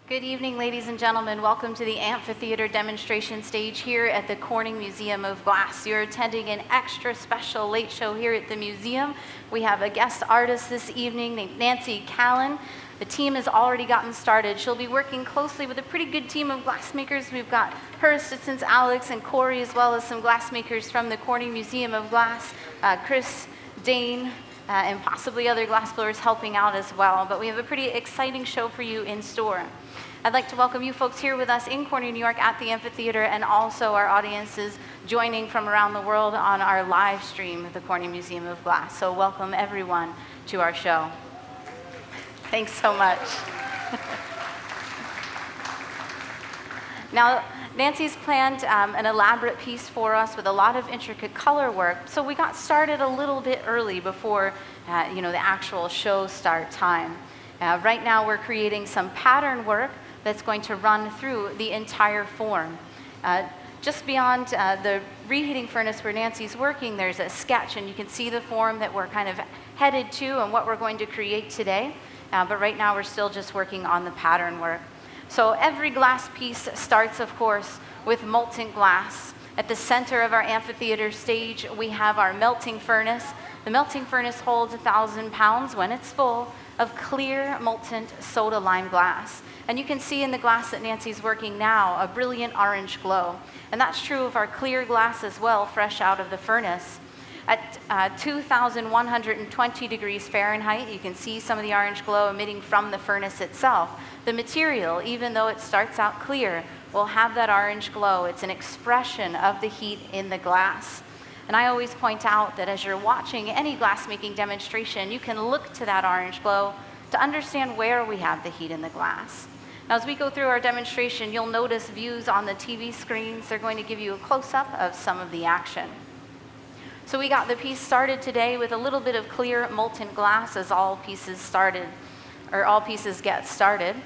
Good evening, ladies and gentlemen. Welcome to the Amphitheater demonstration stage here at the Museum of Glass. You're attending an extra special late show here at the museum. We have a guest artist this evening named Nancy Callan. The team has already gotten started. She'll be working closely with a pretty good team of glassmakers. We've got her assistants, Alex and Corey, as well as some glassmakers from the Museum of Glass, Chris, Dane, and possibly other glassblowers helping out as well. But we have a pretty exciting show for you in store. I'd like to welcome you folks here with us in Corning, New York at the amphitheater, and also our audiences joining from around the world on our live stream at the Corning Museum of Glass. So welcome everyone to our show. Thanks so much. Now, Nancy's planned an elaborate piece for us with a lot of intricate color work, so we got started a little bit early before the actual show start time. Right now we're creating some pattern work that's going to run through the entire form. Just beyond the reheating furnace where Nancy's working, there's a sketch, and you can see the form that we're kind of headed to and what we're going to create today. But right now we're still just working on the pattern work. So every glass piece starts, of course, with molten glass. At the center of our amphitheater stage, we have our melting furnace. The melting furnace holds 1,000 pounds when it's full of clear molten soda lime glass. And you can see in the glass that Nancy's working now a brilliant orange glow. And that's true of our clear glass as well, fresh out of the furnace. At 2,120 degrees Fahrenheit, you can see some of the orange glow emitting from the furnace itself. The material, even though it starts out clear, will have that orange glow. It's an expression of the heat in the glass. And I always point out that as you're watching any glassmaking demonstration, you can look to that orange glow to understand where we have the heat in the glass. Now, as we go through our demonstration, you'll notice views on the TV screens. They're going to give you a close-up of some of the action. So we got the piece started today with a little bit of clear molten glass as all pieces get started.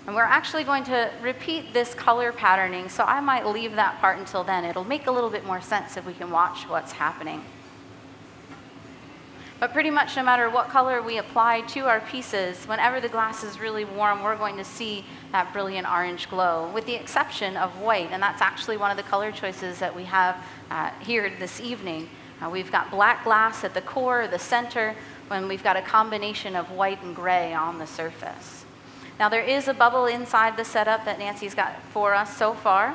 And we're actually going to repeat this color patterning, so I might leave that part until then. It'll make a little bit more sense if we can watch what's happening. But pretty much no matter what color we apply to our pieces, whenever the glass is really warm, we're going to see that brilliant orange glow, with the exception of white, and that's actually one of the color choices that we have here this evening. We've got black glass at the core, the center, when we've got a combination of white and gray on the surface. Now, there is a bubble inside the setup that Nancy's got for us so far.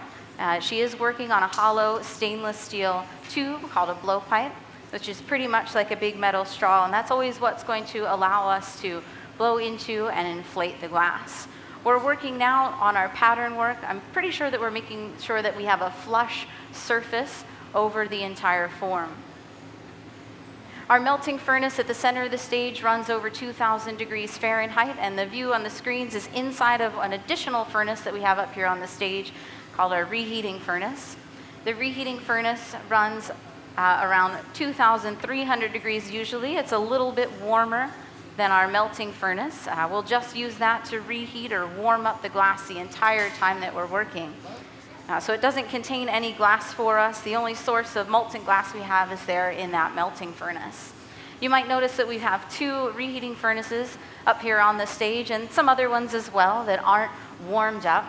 She is working on a hollow stainless steel tube called a blowpipe, which is pretty much like a big metal straw, and that's always what's going to allow us to blow into and inflate the glass. We're working now on our pattern work. I'm pretty sure that we're making sure that we have a flush surface over the entire form. Our melting furnace at the center of the stage runs over 2,000 degrees Fahrenheit, and the view on the screens is inside of an additional furnace that we have up here on the stage called our reheating furnace. The reheating furnace runs around 2,300 degrees usually. It's a little bit warmer than our melting furnace. We'll just use that to reheat or warm up the glass the entire time that we're working. So it doesn't contain any glass for us. The only source of molten glass we have is there in that melting furnace. You might notice that we have two reheating furnaces up here on the stage, and some other ones as well that aren't warmed up.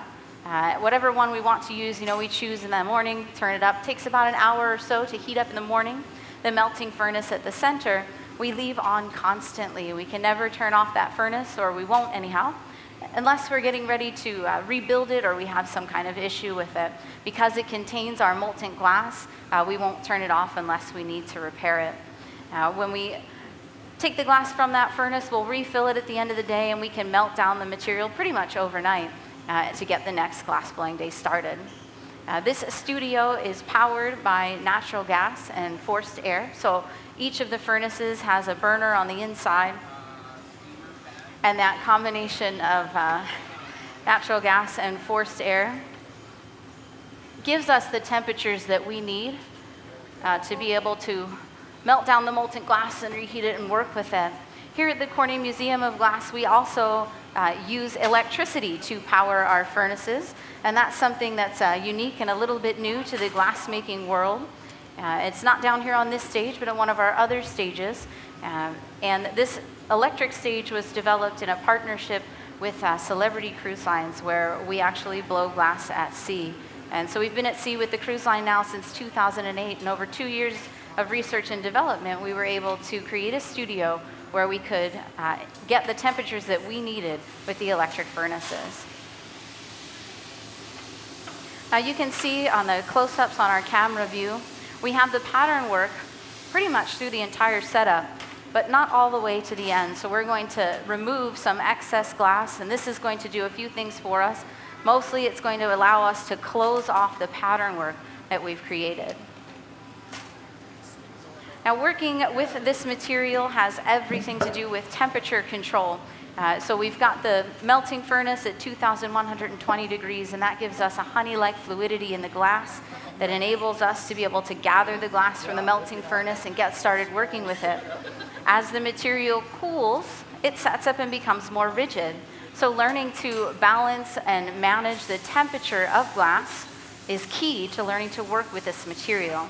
Whatever one we want to use, we choose in the morning, turn it up. It takes about an hour or so to heat up in the morning. The melting furnace at the center, we leave on constantly. We can never turn off that furnace, or we won't anyhow, unless we're getting ready to rebuild it or we have some kind of issue with it. Because it contains our molten glass, we won't turn it off unless we need to repair it. When we take the glass from that furnace, we'll refill it at the end of the day, and we can melt down the material pretty much overnight to get the next glass blowing day started. This studio is powered by natural gas and forced air. So each of the furnaces has a burner on the inside, and that combination of natural gas and forced air gives us the temperatures that we need to be able to melt down the molten glass and reheat it and work with it. Here at the Museum of Glass, we also use electricity to power our furnaces, and that's something that's unique and a little bit new to the glassmaking world. It's not down here on this stage, but on one of our other stages. And this electric stage was developed in a partnership with Celebrity Cruise Lines, where we actually blow glass at sea. And so we've been at sea with the cruise line now since 2008, and over 2 years of research and development, we were able to create a studio where we could get the temperatures that we needed with the electric furnaces. Now you can see on the close-ups on our camera view, we have the pattern work pretty much through the entire setup, but not all the way to the end. So we're going to remove some excess glass, and this is going to do a few things for us. Mostly it's going to allow us to close off the pattern work that we've created. Now working with this material has everything to do with temperature control. So we've got the melting furnace at 2,120 degrees, and that gives us a honey-like fluidity in the glass that enables us to be able to gather the glass from the melting furnace and get started working with it. As the material cools, it sets up and becomes more rigid. So learning to balance and manage the temperature of glass is key to learning to work with this material.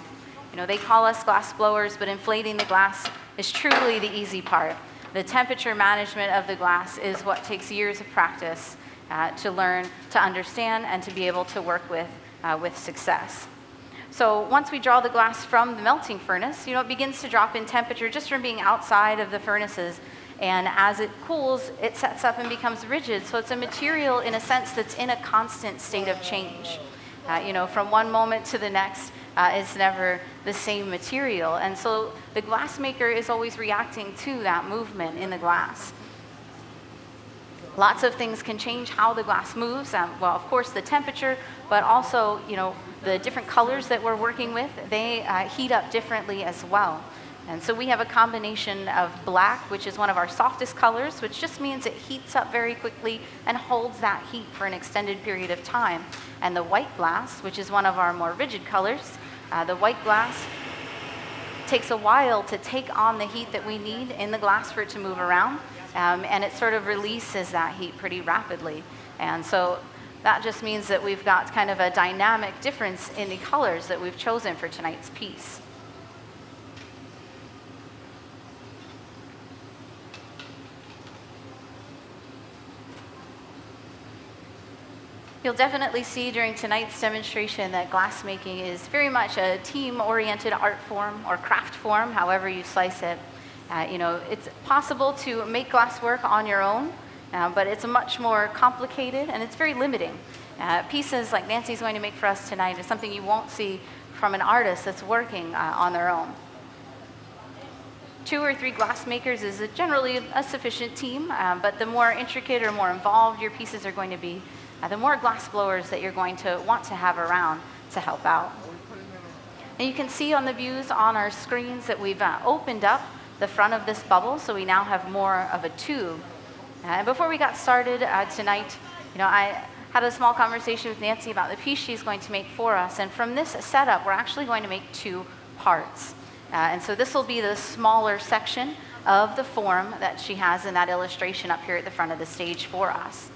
You know, they call us glass blowers, but inflating the glass is truly the easy part. The temperature management of the glass is what takes years of practice to learn, to understand, and to be able to work with success. So once we draw the glass from the melting furnace, you know, it begins to drop in temperature just from being outside of the furnaces. And as it cools, it sets up and becomes rigid. So it's a material, in a sense, that's in a constant state of change. You know, from one moment to the next, it's never the same material. And so the glassmaker is always reacting to that movement in the glass. Lots of things can change how the glass moves. Well, of course, the temperature, but also, you know, the different colors that we're working with, they heat up differently as well. And so we have a combination of black, which is one of our softest colors, which just means it heats up very quickly and holds that heat for an extended period of time. And the white glass, which is one of our more rigid colors, the white glass takes a while to take on the heat that we need in the glass for it to move around, and it sort of releases that heat pretty rapidly. And so that just means that we've got kind of a dynamic difference in the colors that we've chosen for tonight's piece. You'll definitely see during tonight's demonstration that glassmaking is very much a team-oriented art form or craft form, however you slice it. You know, it's possible to make glass work on your own, but it's much more complicated and it's very limiting. Pieces like Nancy's going to make for us tonight is something you won't see from an artist that's working on their own. 2 or 3 glassmakers is generally a sufficient team, but the more intricate or more involved your pieces are going to be, the more glass blowers that you're going to want to have around to help out. And you can see on the views on our screens that we've opened up the front of this bubble, so we now have more of a tube. And before we got started tonight, you know, I had a small conversation with Nancy about the piece she's going to make for us. And from this setup, we're actually going to make 2 parts. And so this will be the smaller section of the form that she has in that illustration up here at the front of the stage for us.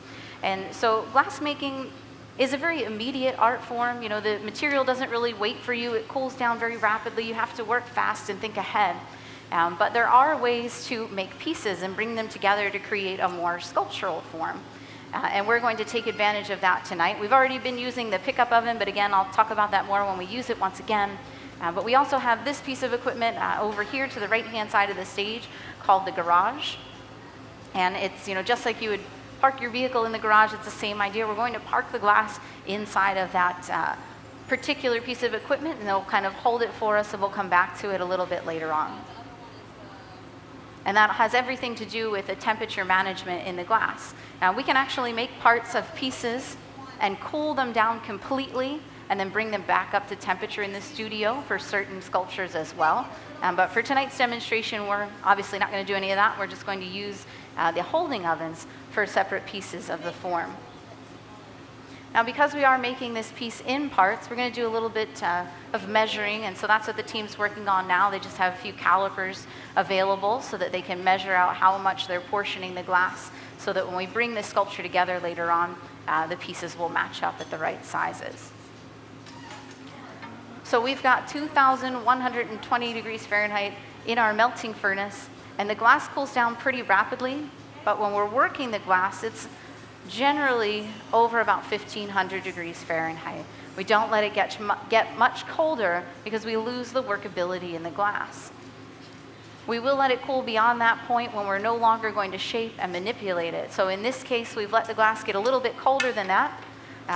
And so glassmaking is a very immediate art form. You know, the material doesn't really wait for you. It cools down very rapidly. You have to work fast and think ahead. But there are ways to make pieces and bring them together to create a more sculptural form. And we're going to take advantage of that tonight. We've already been using the pickup oven, but again, I'll talk about that more when we use it once again. But we also have this piece of equipment over here to the right-hand side of the stage called the garage. And it's, you know, just like you would park your vehicle in the garage, it's the same idea. We're going to park the glass inside of that particular piece of equipment, and they'll kind of hold it for us, and we'll come back to it a little bit later on. And that has everything to do with the temperature management in the glass. Now, we can actually make parts of pieces and cool them down completely and then bring them back up to temperature in the studio for certain sculptures as well. But for tonight's demonstration, we're obviously not going to do any of that. We're just going to use the holding ovens for separate pieces of the form. Now, because we are making this piece in parts, we're going to do a little bit of measuring, and so that's what the team's working on now. They just have a few calipers available so that they can measure out how much they're portioning the glass, so that when we bring this sculpture together later on, the pieces will match up at the right sizes. So we've got 2,120 degrees Fahrenheit in our melting furnace. And the glass cools down pretty rapidly, but when we're working the glass, it's generally over about 1,500 degrees Fahrenheit. We don't let it get much colder because we lose the workability in the glass. We will let it cool beyond that point when we're no longer going to shape and manipulate it. So in this case, we've let the glass get a little bit colder than that.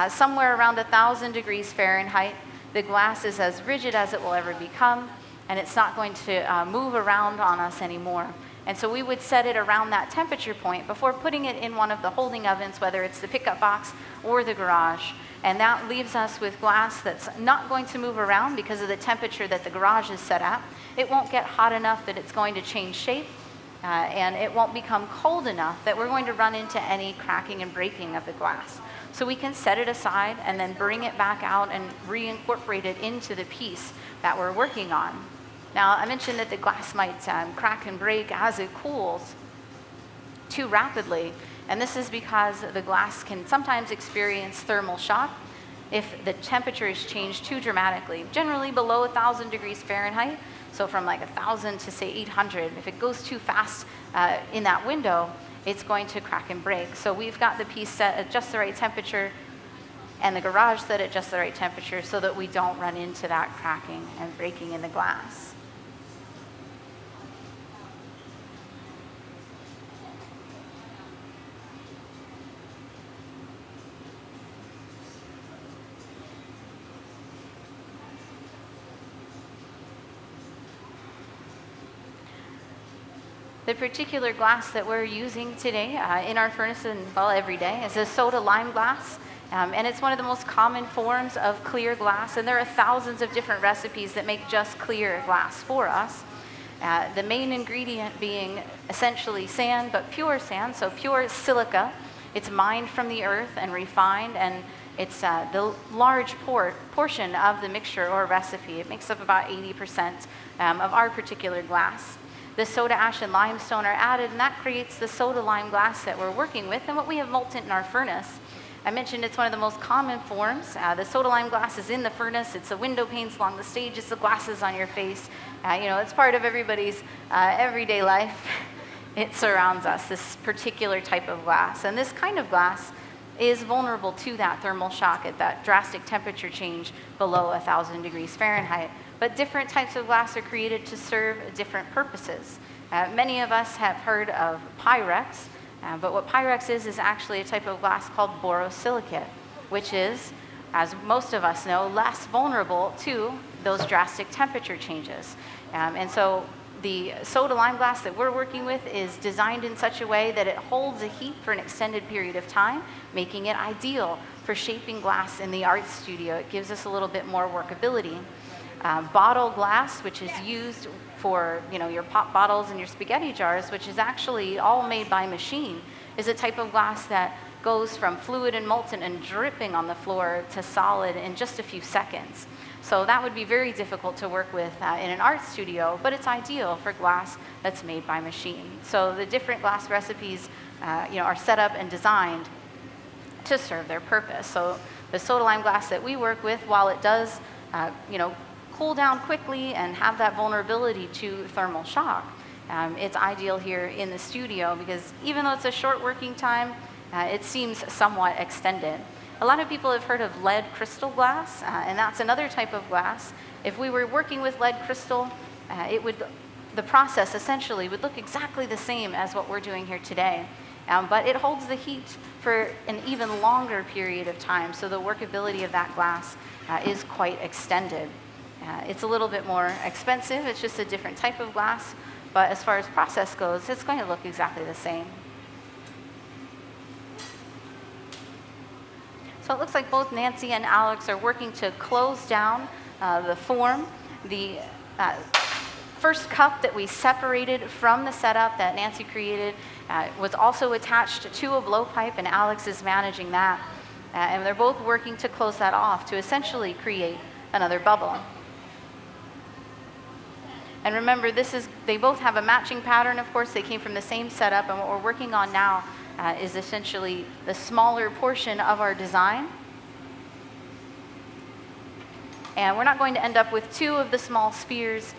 Somewhere around 1,000 degrees Fahrenheit, the glass is as rigid as it will ever become, and it's not going to move around on us anymore. And so we would set it around that temperature point before putting it in one of the holding ovens, whether it's the pickup box or the garage. And that leaves us with glass that's not going to move around because of the temperature that the garage is set at. It won't get hot enough that it's going to change shape, and it won't become cold enough that we're going to run into any cracking and breaking of the glass. So we can set it aside and then bring it back out and reincorporate it into the piece that we're working on. Now, I mentioned that the glass might crack and break as it cools too rapidly, and this is because the glass can sometimes experience thermal shock if the temperatures change too dramatically, generally below 1,000 degrees Fahrenheit, so from like 1,000 to say 800. If it goes too fast in that window, it's going to crack and break. So we've got the piece set at just the right temperature and the garage set at just the right temperature so that we don't run into that cracking and breaking in the glass. The particular glass that we're using today in our furnace and every day is a soda lime glass. And it's one of the most common forms of clear glass. And there are thousands of different recipes that make just clear glass for us. The main ingredient being essentially sand, but pure sand, so pure silica. It's mined from the earth and refined, and it's the large portion of the mixture or recipe. It makes up about 80% of our particular glass. The soda ash and limestone are added, and that creates the soda lime glass that we're working with and what we have molten in our furnace. I mentioned it's one of the most common forms. The soda lime glass is in the furnace. It's the window panes along the stage. It's the glasses on your face. It's part of everybody's everyday life. It surrounds us, this particular type of glass. And this kind of glass is vulnerable to that thermal shock at that drastic temperature change below 1,000 degrees Fahrenheit. But different types of glass are created to serve different purposes. Many of us have heard of Pyrex, but what Pyrex is actually a type of glass called borosilicate, which is, as most of us know, less vulnerable to those drastic temperature changes. And so the soda lime glass that we're working with is designed in such a way that it holds the heat for an extended period of time, making it ideal for shaping glass in the art studio. It gives us a little bit more workability. Bottle glass, which is used for your pop bottles and your spaghetti jars, which is actually all made by machine, is a type of glass that goes from fluid and molten and dripping on the floor to solid in just a few seconds. So that would be very difficult to work with in an art studio, but it's ideal for glass that's made by machine. So the different glass recipes are set up and designed to serve their purpose. So the soda lime glass that we work with, while it does cool down quickly and have that vulnerability to thermal shock, it's ideal here in the studio because even though it's a short working time, it seems somewhat extended. A lot of people have heard of lead crystal glass, and that's another type of glass. If we were working with lead crystal, the process essentially would look exactly the same as what we're doing here today. But it holds the heat for an even longer period of time, so the workability of that glass is quite extended. It's a little bit more expensive. It's just a different type of glass, but as far as process goes, it's going to look exactly the same. So it looks like both Nancy and Alex are working to close down the form. The first cup that we separated from the setup that Nancy created was also attached to a blowpipe, and Alex is managing that. And they're both working to close that off to essentially create another bubble. And remember, they both have a matching pattern, of course. They came from the same setup, and what we're working on now is essentially the smaller portion of our design. And we're not going to end up with 2 of the small spheres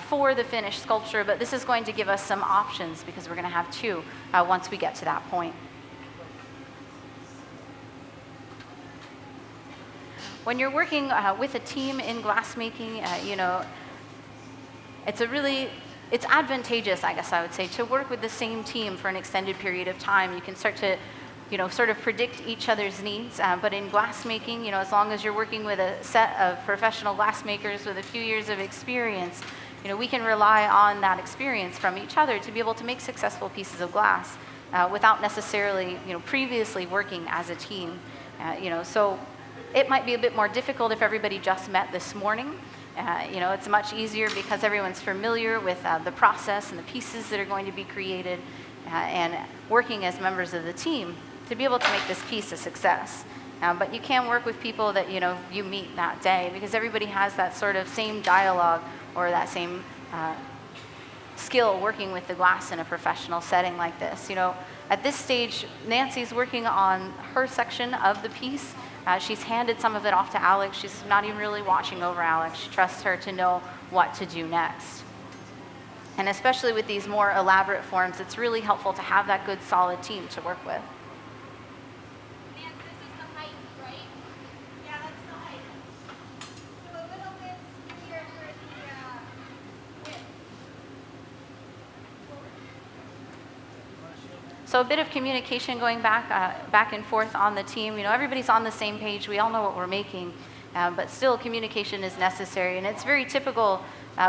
for the finished sculpture, but this is going to give us some options because we're going to have 2 once we get to that point. When you're working with a team in glassmaking, it's advantageous, I guess I would say, to work with the same team for an extended period of time. You can start to, sort of predict each other's needs. But in glassmaking, as long as you're working with a set of professional glassmakers with a few years of experience, we can rely on that experience from each other to be able to make successful pieces of glass without necessarily, previously working as a team. So it might be a bit more difficult if everybody just met this morning. It's much easier because everyone's familiar with the process and the pieces that are going to be created and working as members of the team to be able to make this piece a success. But you can work with people that you meet that day because everybody has that sort of same dialogue or that same skill working with the glass in a professional setting like this. At this stage, Nancy's working on her section of the piece. She's handed some of it off to Alex. She's not even really watching over Alex. She trusts her to know what to do next. And especially with these more elaborate forms, it's really helpful to have that good, solid team to work with. Nancy, this is the height, right? Yeah, that's the height. So a little bit here for the width. So a bit of communication going back and forth on the team. Everybody's on the same page. We all know what we're making, but still communication is necessary. And it's very typical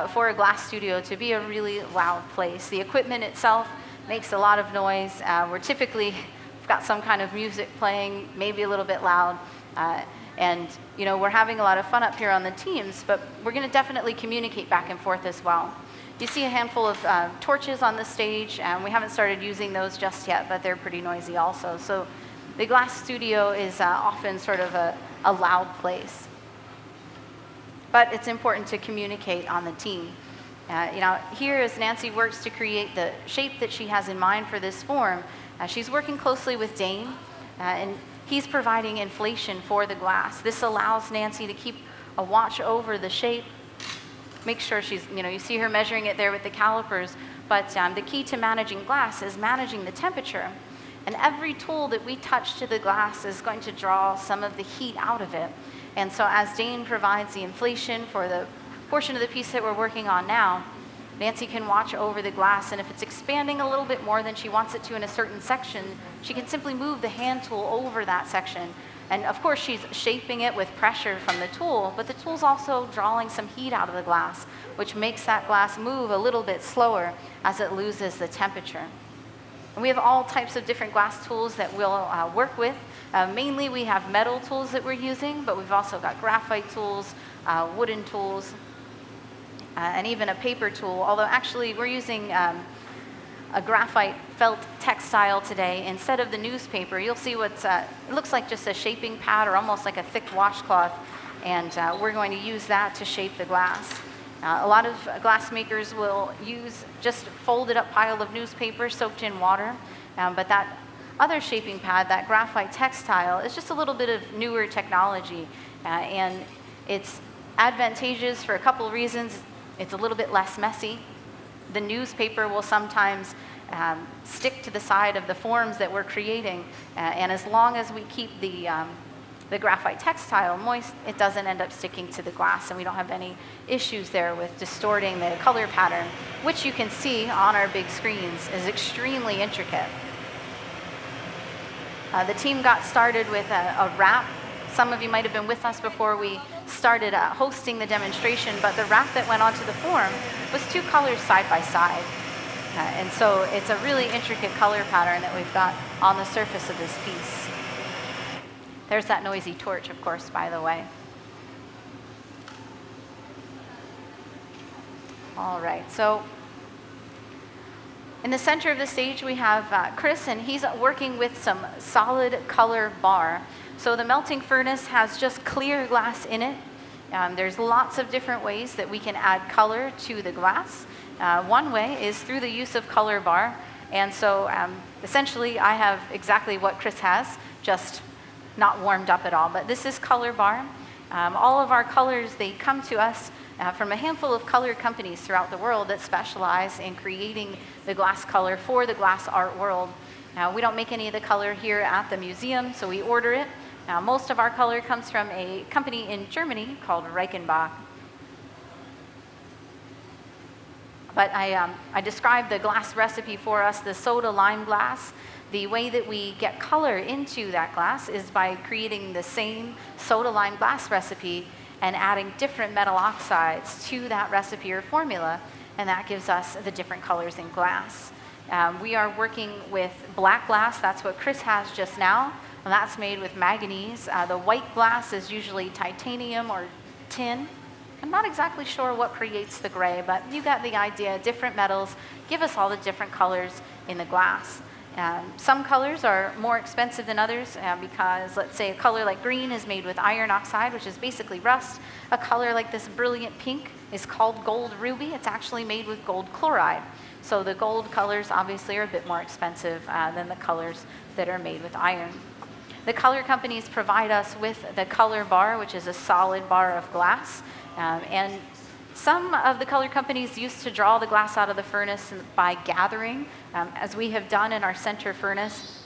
for a glass studio to be a really loud place. The equipment itself makes a lot of noise. We're typically, we've got some kind of music playing, maybe a little bit loud. And we're having a lot of fun up here on the teams, but we're going to definitely communicate back and forth as well. You see a handful of torches on the stage, and we haven't started using those just yet, but they're pretty noisy also. So the glass studio is often sort of a loud place. But it's important to communicate on the team. Here as Nancy works to create the shape that she has in mind for this form, she's working closely with Dane, and he's providing inflation for the glass. This allows Nancy to keep a watch over the shape, make sure she's, you see her measuring it there with the calipers, but the key to managing glass is managing the temperature. And every tool that we touch to the glass is going to draw some of the heat out of it. And so as Dane provides the inflation for the portion of the piece that we're working on now, Nancy can watch over the glass, and if it's expanding a little bit more than she wants it to in a certain section, she can simply move the hand tool over that section. And of course, she's shaping it with pressure from the tool, but the tool's also drawing some heat out of the glass, which makes that glass move a little bit slower as it loses the temperature. And we have all types of different glass tools that we'll work with. Mainly, we have metal tools that we're using, but we've also got graphite tools, wooden tools, and even a paper tool, although actually we're using a graphite felt textile today. Instead of the newspaper, you'll see what's, it looks like just a shaping pad or almost like a thick washcloth, and we're going to use that to shape the glass. A lot of glass makers will use just folded up pile of newspaper soaked in water, but that other shaping pad, that graphite textile, is just a little bit of newer technology, and it's advantageous for a couple of reasons. It's a little bit less messy. The newspaper will sometimes stick to the side of the forms that we're creating, and as long as we keep the graphite textile moist, it doesn't end up sticking to the glass, and we don't have any issues there with distorting the color pattern, which you can see on our big screens is extremely intricate. The team got started with a wrap. Some of you might have been with us before we started hosting the demonstration, but the wrap that went onto the form was 2 colors side by side. And so it's a really intricate color pattern that we've got on the surface of this piece. There's that noisy torch, of course, by the way. All right, so in the center of the stage we have Chris, and he's working with some solid color bar. So the melting furnace has just clear glass in it. There's lots of different ways that we can add color to the glass. One way is through the use of color bar. And so essentially I have exactly what Chris has, just not warmed up at all. But this is color bar. All of our colors, they come to us from a handful of color companies throughout the world that specialize in creating the glass color for the glass art world. We don't make any of the color here at the museum, so we order it. Most of our color comes from a company in Germany called Reichenbach. But I described the glass recipe for us, the soda lime glass. The way that we get color into that glass is by creating the same soda lime glass recipe and adding different metal oxides to that recipe or formula, and that gives us the different colors in glass. We are working with black glass. That's what Chris has just now, and that's made with manganese. The white glass is usually titanium or tin. I'm not exactly sure what creates the gray, but you got the idea. Different metals give us all the different colors in the glass. Some colors are more expensive than others because, let's say, a color like green is made with iron oxide, which is basically rust. A color like this brilliant pink is called gold ruby. It's actually made with gold chloride. So the gold colors obviously are a bit more expensive than the colors that are made with iron. The color companies provide us with the color bar, which is a solid bar of glass. And some of the color companies used to draw the glass out of the furnace by gathering, as we have done in our center furnace,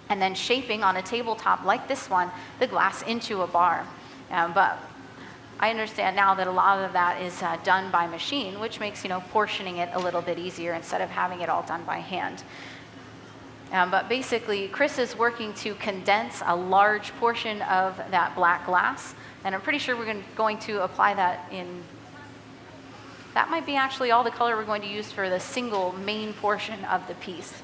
and then shaping on a tabletop like this one, the glass into a bar. But I understand now that a lot of that is done by machine, which makes, portioning it a little bit easier instead of having it all done by hand. But basically, Chris is working to condense a large portion of that black glass, and I'm pretty sure we're going to apply that in. That might be actually all the color we're going to use for the single main portion of the piece.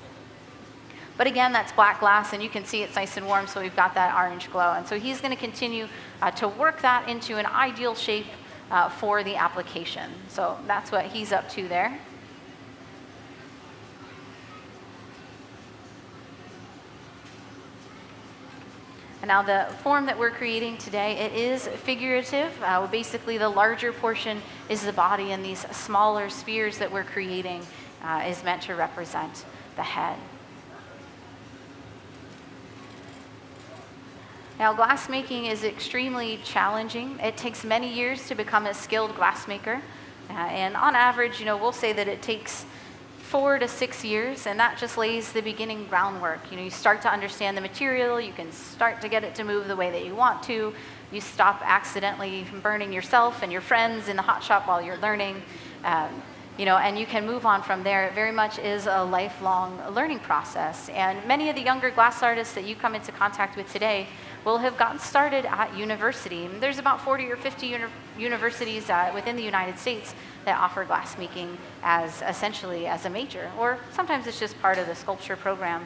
But again, that's black glass, and you can see it's nice and warm, so we've got that orange glow. And so he's going to continue to work that into an ideal shape for the application. So that's what he's up to there. And now the form that we're creating today, it is figurative. Basically, the larger portion is the body, and these smaller spheres that we're creating is meant to represent the head. Now, glassmaking is extremely challenging. It takes many years to become a skilled glassmaker. And on average, we'll say that it takes 4 to 6 years, and that just lays the beginning groundwork. You start to understand the material, you can start to get it to move the way that you want to, you stop accidentally burning yourself and your friends in the hot shop while you're learning, and you can move on from there. It very much is a lifelong learning process, and many of the younger glass artists that you come into contact with today will have gotten started at university. There's about 40 or 50 universities within the United States that offer glassmaking as essentially as a major, or sometimes it's just part of the sculpture program.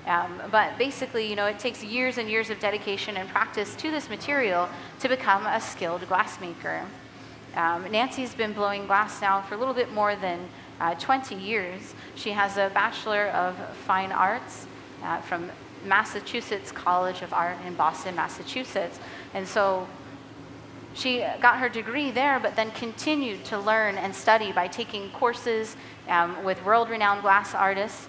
But basically, it takes years and years of dedication and practice to this material to become a skilled glassmaker. Nancy's been blowing glass now for a little bit more than 20 years. She has a Bachelor of Fine Arts from Massachusetts College of Art in Boston, Massachusetts. And so she got her degree there, but then continued to learn and study by taking courses with world-renowned glass artists.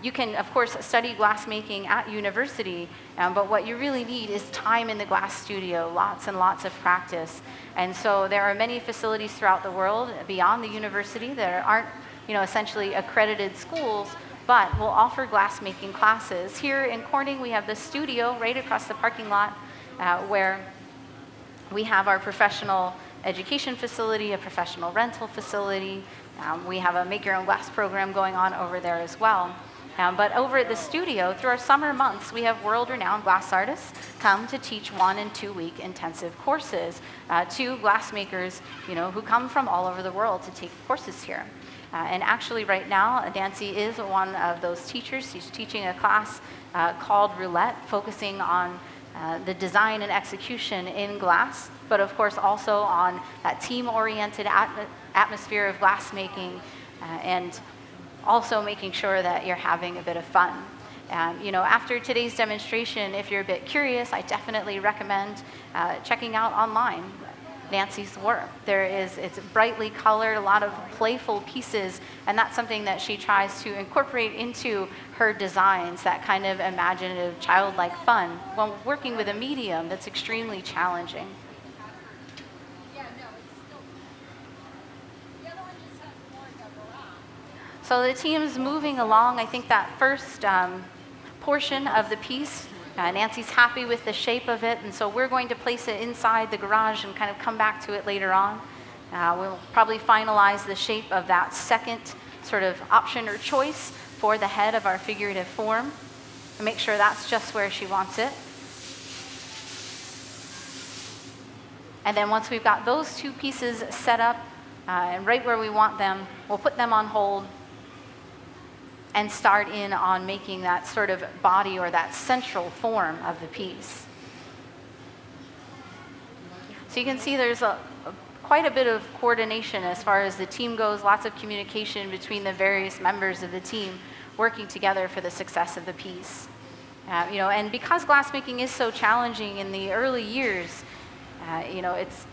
You can, of course, study glassmaking at university, but what you really need is time in the glass studio, lots and lots of practice. And so there are many facilities throughout the world beyond the university that aren't, essentially accredited schools, but will offer glassmaking classes. Here in Corning, we have the studio right across the parking lot where we have our professional education facility, a professional rental facility. We have a make your own glass program going on over there as well. But over at the studio, through our summer months, we have world-renowned glass artists come to teach 1 and 2 week intensive courses to glassmakers, who come from all over the world to take courses here. And actually right now, Nancy is one of those teachers. She's teaching a class called Roulette, focusing on the design and execution in glass, but of course also on that team-oriented atmosphere of glassmaking, and also making sure that you're having a bit of fun. After today's demonstration, if you're a bit curious, I definitely recommend checking out online Nancy's work. It's brightly colored, a lot of playful pieces, and that's something that she tries to incorporate into her designs, that kind of imaginative, childlike fun, while working with a medium that's extremely challenging. So the team's moving along. I think that first portion of the piece, Nancy's happy with the shape of it, and so we're going to place it inside the garage and kind of come back to it later on. We'll probably finalize the shape of that second sort of option or choice for the head of our figurative form and make sure that's just where she wants it. And then once we've got those two pieces set up and right where we want them, we'll put them on hold and start in on making that sort of body or that central form of the piece. So you can see there's quite a bit of coordination as far as the team goes, lots of communication between the various members of the team working together for the success of the piece. And because glassmaking is so challenging in the early years, it's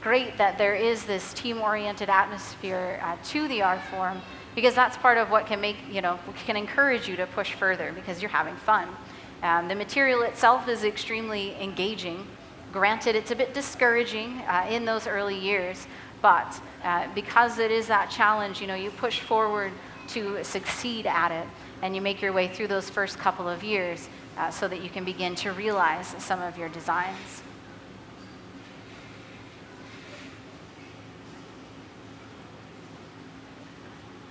great that there is this team-oriented atmosphere to the art form, because that's part of what can can encourage you to push further because you're having fun. The material itself is extremely engaging. Granted, it's a bit discouraging in those early years, but because it is that challenge, you push forward to succeed at it, and you make your way through those first couple of years so that you can begin to realize some of your designs.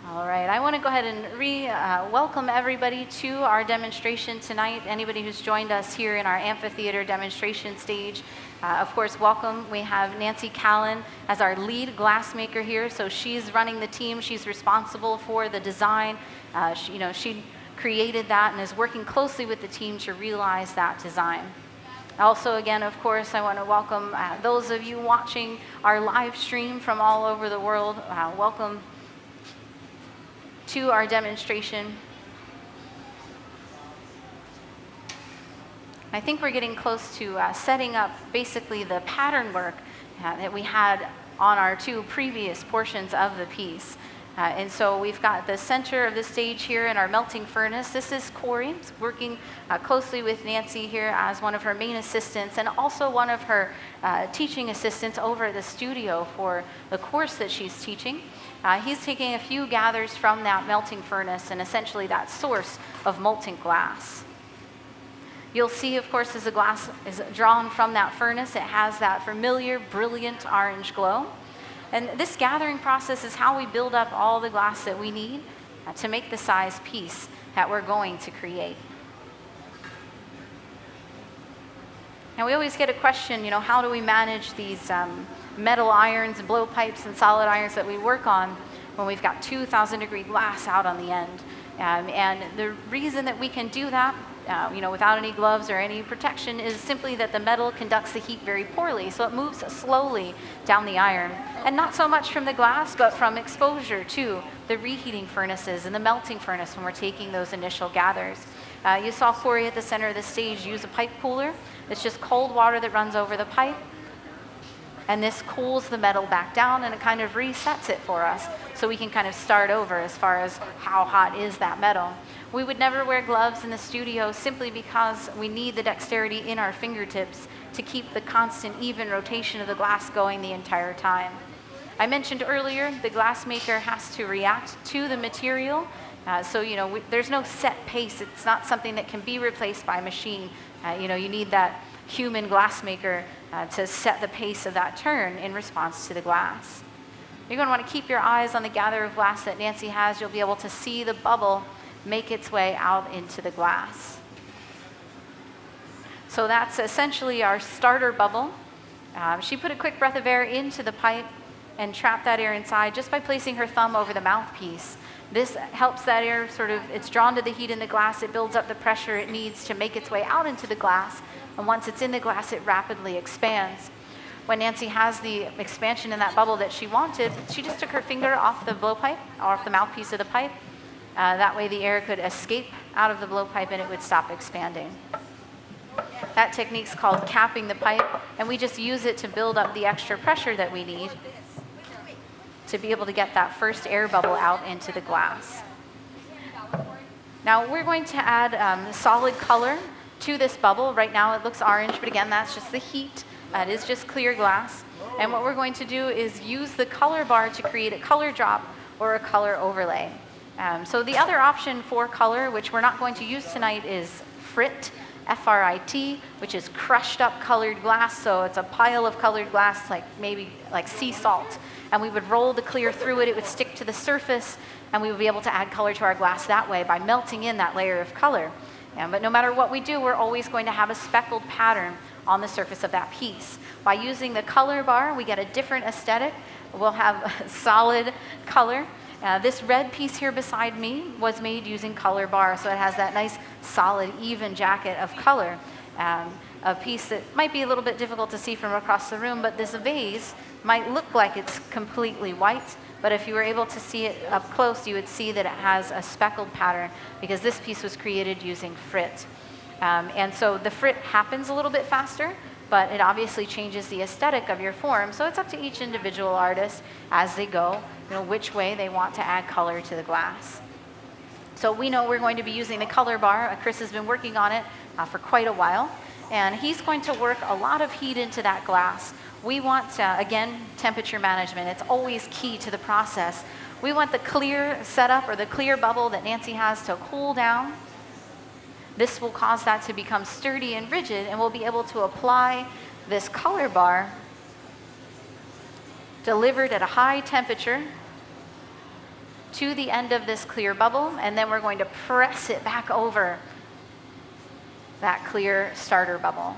All right, I want to go ahead and welcome everybody to our demonstration tonight. Anybody who's joined us here in our amphitheater demonstration stage, of course, welcome. We have Nancy Callan as our lead glassmaker here, so she's running the team. She's responsible for the design. She created that and is working closely with the team to realize that design. Also, again, of course, I want to welcome those of you watching our live stream from all over the world. Welcome to our demonstration. I think we're getting close to setting up basically the pattern work that we had on our two previous portions of the piece. And so we've got the center of the stage here in our melting furnace. This is Corey working closely with Nancy here as one of her main assistants and also one of her teaching assistants over at the studio for the course that she's teaching. He's taking a few gathers from that melting furnace and essentially that source of molten glass. You'll see, of course, as the glass is drawn from that furnace, it has that familiar, brilliant orange glow. And this gathering process is how we build up all the glass that we need to make the size piece that we're going to create. Now, we always get a question, how do we manage these metal irons and blowpipes and solid irons that we work on when we've got 2,000-degree glass out on the end? And the reason that we can do that without any gloves or any protection is simply that the metal conducts the heat very poorly, so it moves slowly down the iron. And not so much from the glass, but from exposure to the reheating furnaces and the melting furnace when we're taking those initial gathers. You saw Corey at the center of the stage use a pipe cooler. It's just cold water that runs over the pipe. And this cools the metal back down and it kind of resets it for us so we can kind of start over as far as how hot is that metal. We would never wear gloves in the studio simply because we need the dexterity in our fingertips to keep the constant even rotation of the glass going the entire time. I mentioned earlier the glassmaker has to react to the material. There's no set pace. It's not something that can be replaced by a machine. You need that human glassmaker to set the pace of that turn in response to the glass. You're going to want to keep your eyes on the gather of glass that Nancy has. You'll be able to see the bubble make its way out into the glass. So that's essentially our starter bubble. She put a quick breath of air into the pipe and trapped that air inside just by placing her thumb over the mouthpiece. This helps that air it's drawn to the heat in the glass, it builds up the pressure it needs to make its way out into the glass, and once it's in the glass, it rapidly expands. When Nancy has the expansion in that bubble that she wanted, she just took her finger off the blowpipe, or off the mouthpiece of the pipe. That way the air could escape out of the blowpipe and it would stop expanding. That technique's called capping the pipe, and we just use it to build up the extra pressure that we need to be able to get that first air bubble out into the glass. Now we're going to add solid color to this bubble. Right now it looks orange, but again, that's just the heat. It is just clear glass. And what we're going to do is use the color bar to create a color drop or a color overlay. So the other option for color, which we're not going to use tonight, is frit, F-R-I-T, which is crushed up colored glass. So it's a pile of colored glass, like maybe like sea salt. And we would roll the clear through it. It would stick to the surface, and we would be able to add color to our glass that way by melting in that layer of color. But no matter what we do, we're always going to have a speckled pattern on the surface of that piece. By using the color bar, we get a different aesthetic. We'll have solid color. This red piece here beside me was made using color bar, so it has that nice, solid, even jacket of color. A piece that might be a little bit difficult to see from across the room, but this vase might look like it's completely white, but if you were able to see it up close, you would see that it has a speckled pattern because this piece was created using frit. And so the frit happens a little bit faster, but it obviously changes the aesthetic of your form. So it's up to each individual artist as they go, which way they want to add color to the glass. So we know we're going to be using the color bar. Chris has been working on it for quite a while, and he's going to work a lot of heat into that glass. We want, again, temperature management. It's always key to the process. We want the clear setup or the clear bubble that Nancy has to cool down. This will cause that to become sturdy and rigid, and we'll be able to apply this color bar delivered at a high temperature to the end of this clear bubble, and then we're going to press it back over that clear starter bubble.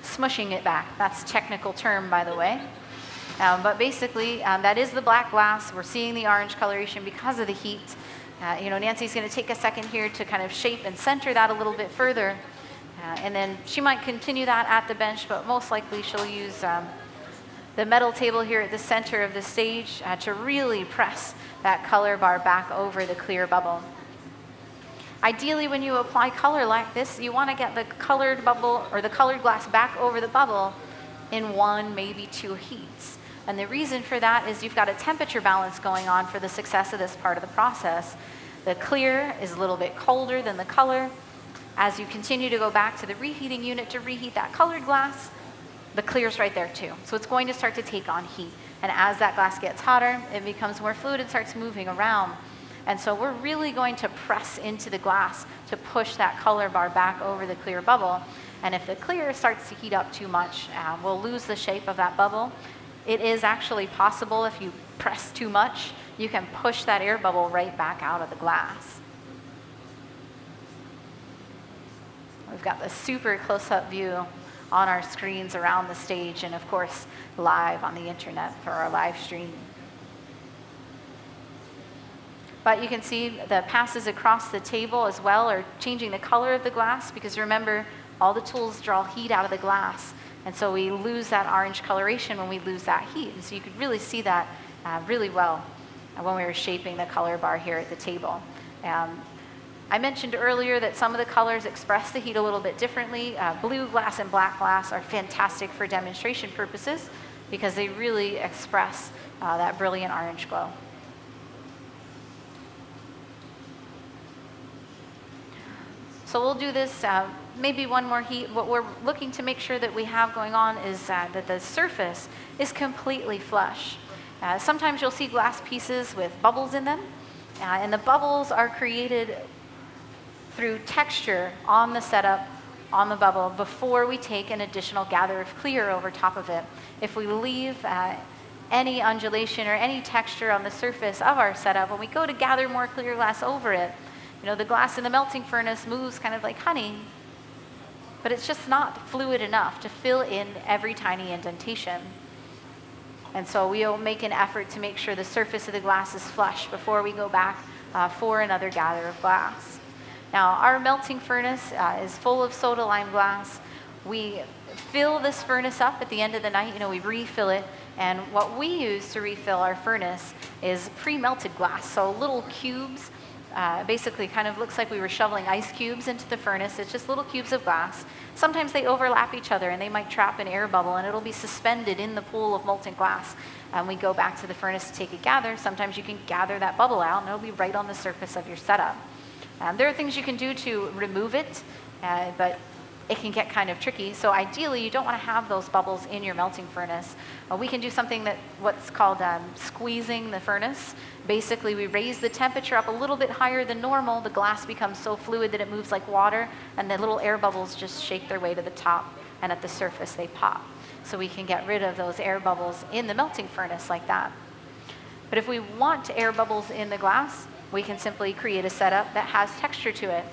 Smushing it back. That's a technical term, by the way. But basically, that is the black glass. We're seeing the orange coloration because of the heat. Nancy's going to take a second here to kind of shape and center that a little bit further. And then she might continue that at the bench, but most likely she'll use the metal table here at the center of the stage to really press that color bar back over the clear bubble. Ideally, when you apply color like this, you want to get the colored bubble or the colored glass back over the bubble in 1, maybe 2 heats. And the reason for that is you've got a temperature balance going on for the success of this part of the process. The clear is a little bit colder than the color. As you continue to go back to the reheating unit to reheat that colored glass, the clear's right there too. So it's going to start to take on heat. And as that glass gets hotter, it becomes more fluid and starts moving around. And so we're really going to press into the glass to push that color bar back over the clear bubble. And if the clear starts to heat up too much, we'll lose the shape of that bubble. It is actually possible if you press too much, you can push that air bubble right back out of the glass. We've got the super close-up view on our screens around the stage and, of course, live on the internet for our live stream. But you can see the passes across the table as well are changing the color of the glass because remember, all the tools draw heat out of the glass. And so we lose that orange coloration when we lose that heat. And so you could really see that really well when we were shaping the color bar here at the table. I mentioned earlier that some of the colors express the heat a little bit differently. Blue glass and black glass are fantastic for demonstration purposes because they really express that brilliant orange glow. So we'll do this maybe one more heat. What we're looking to make sure that we have going on is that the surface is completely flush. Sometimes you'll see glass pieces with bubbles in them, and the bubbles are created through texture on the setup, on the bubble, before we take an additional gather of clear over top of it. If we leave any undulation or any texture on the surface of our setup, when we go to gather more clear glass over it, the glass in the melting furnace moves kind of like honey, but it's just not fluid enough to fill in every tiny indentation. And so we'll make an effort to make sure the surface of the glass is flush before we go back for another gather of glass. Now, our melting furnace is full of soda lime glass. We fill this furnace up at the end of the night, we refill it, and what we use to refill our furnace is pre-melted glass, so little cubes. Basically kind of looks like we were shoveling ice cubes into the furnace. It's just little cubes of glass. Sometimes they overlap each other and they might trap an air bubble and it'll be suspended in the pool of molten glass. And we go back to the furnace to take a gather. Sometimes you can gather that bubble out and it'll be right on the surface of your setup. There are things you can do to remove it, but it can get kind of tricky. So ideally, you don't want to have those bubbles in your melting furnace. We can do something that what's called squeezing the furnace. Basically, we raise the temperature up a little bit higher than normal. The glass becomes so fluid that it moves like water, and the little air bubbles just shake their way to the top, and at the surface they pop. So we can get rid of those air bubbles in the melting furnace like that. But if we want air bubbles in the glass, we can simply create a setup that has texture to it.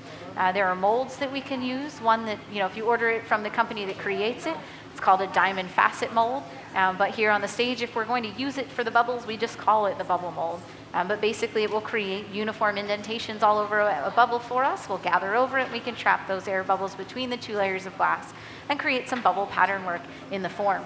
There are molds that we can use. One that, if you order it from the company that creates it, it's called a diamond facet mold. But here on the stage, if we're going to use it for the bubbles, we just call it the bubble mold. But basically, it will create uniform indentations all over a bubble for us. We'll gather over it. We can trap those air bubbles between the two layers of glass and create some bubble pattern work in the form.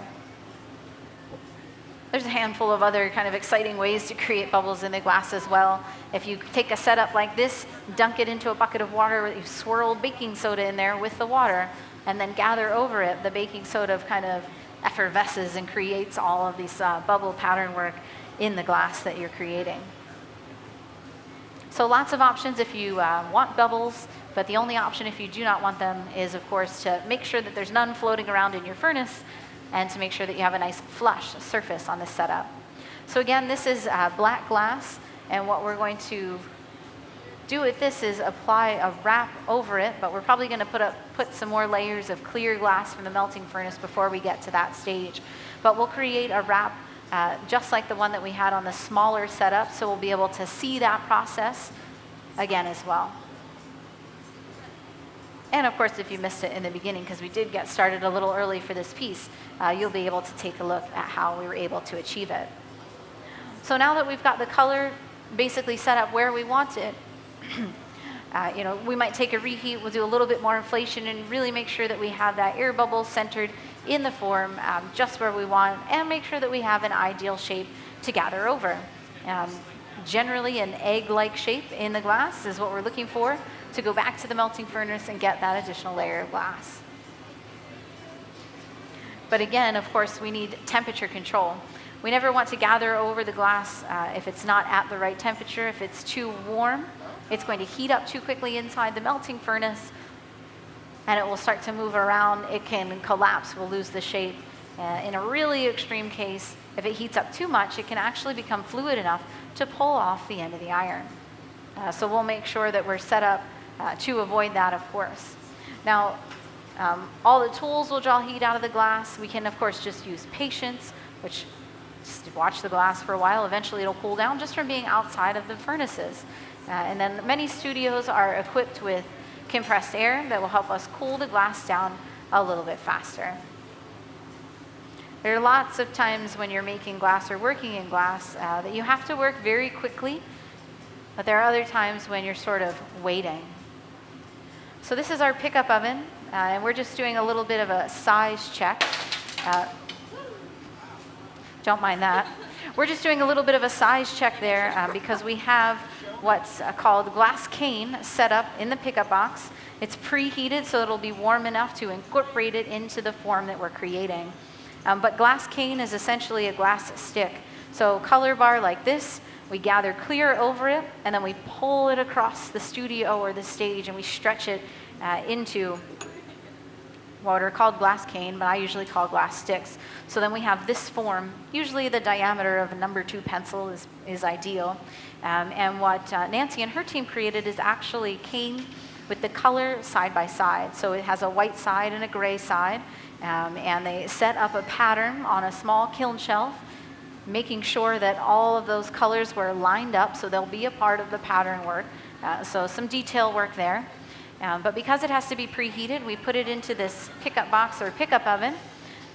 There's a handful of other kind of exciting ways to create bubbles in the glass as well. If you take a setup like this, dunk it into a bucket of water, you swirl baking soda in there with the water, and then gather over it, the baking soda kind of effervesces and creates all of these bubble pattern work in the glass that you're creating. So lots of options if you want bubbles, but the only option if you do not want them is, of course, to make sure that there's none floating around in your furnace, and to make sure that you have a nice flush surface on this setup. So again, this is black glass, and what we're going to do with this is apply a wrap over it, but we're probably going to put some more layers of clear glass from the melting furnace before we get to that stage. But we'll create a wrap just like the one that we had on the smaller setup, so we'll be able to see that process again as well. And of course, if you missed it in the beginning, because we did get started a little early for this piece, you'll be able to take a look at how we were able to achieve it. So now that we've got the color basically set up where we want it, we might take a reheat, we'll do a little bit more inflation and really make sure that we have that air bubble centered in the form just where we want, and make sure that we have an ideal shape to gather over. Generally, an egg-like shape in the glass is what we're looking for to go back to the melting furnace and get that additional layer of glass. But again, of course, we need temperature control. We never want to gather over the glass if it's not at the right temperature. If it's too warm, it's going to heat up too quickly inside the melting furnace, and it will start to move around. It can collapse, we'll lose the shape. In a really extreme case, if it heats up too much, it can actually become fluid enough to pull off the end of the iron. So we'll make sure that we're set up to avoid that, of course. Now, all the tools will draw heat out of the glass. We can, of course, just use patience, which just watch the glass for a while. Eventually, it'll cool down just from being outside of the furnaces. And then many studios are equipped with compressed air that will help us cool the glass down a little bit faster. There are lots of times when you're making glass or working in glass that you have to work very quickly, but there are other times when you're sort of waiting. So this is our pickup oven, and we're just doing a little bit of a size check. Don't mind that. We're just doing a little bit of a size check there because we have what's called glass cane set up in the pickup box. It's preheated, so it'll be warm enough to incorporate it into the form that we're creating. But glass cane is essentially a glass stick. So color bar like this, we gather clear over it, and then we pull it across the studio or the stage, and we stretch it into what are called glass cane, but I usually call glass sticks. So then we have this form. Usually the diameter of a number 2 pencil is ideal. And what Nancy and her team created is actually cane with the color side by side. So it has a white side and a gray side. And they set up a pattern on a small kiln shelf, making sure that all of those colors were lined up so they'll be a part of the pattern work. So some detail work there. But because it has to be preheated, we put it into this pickup box or pickup oven,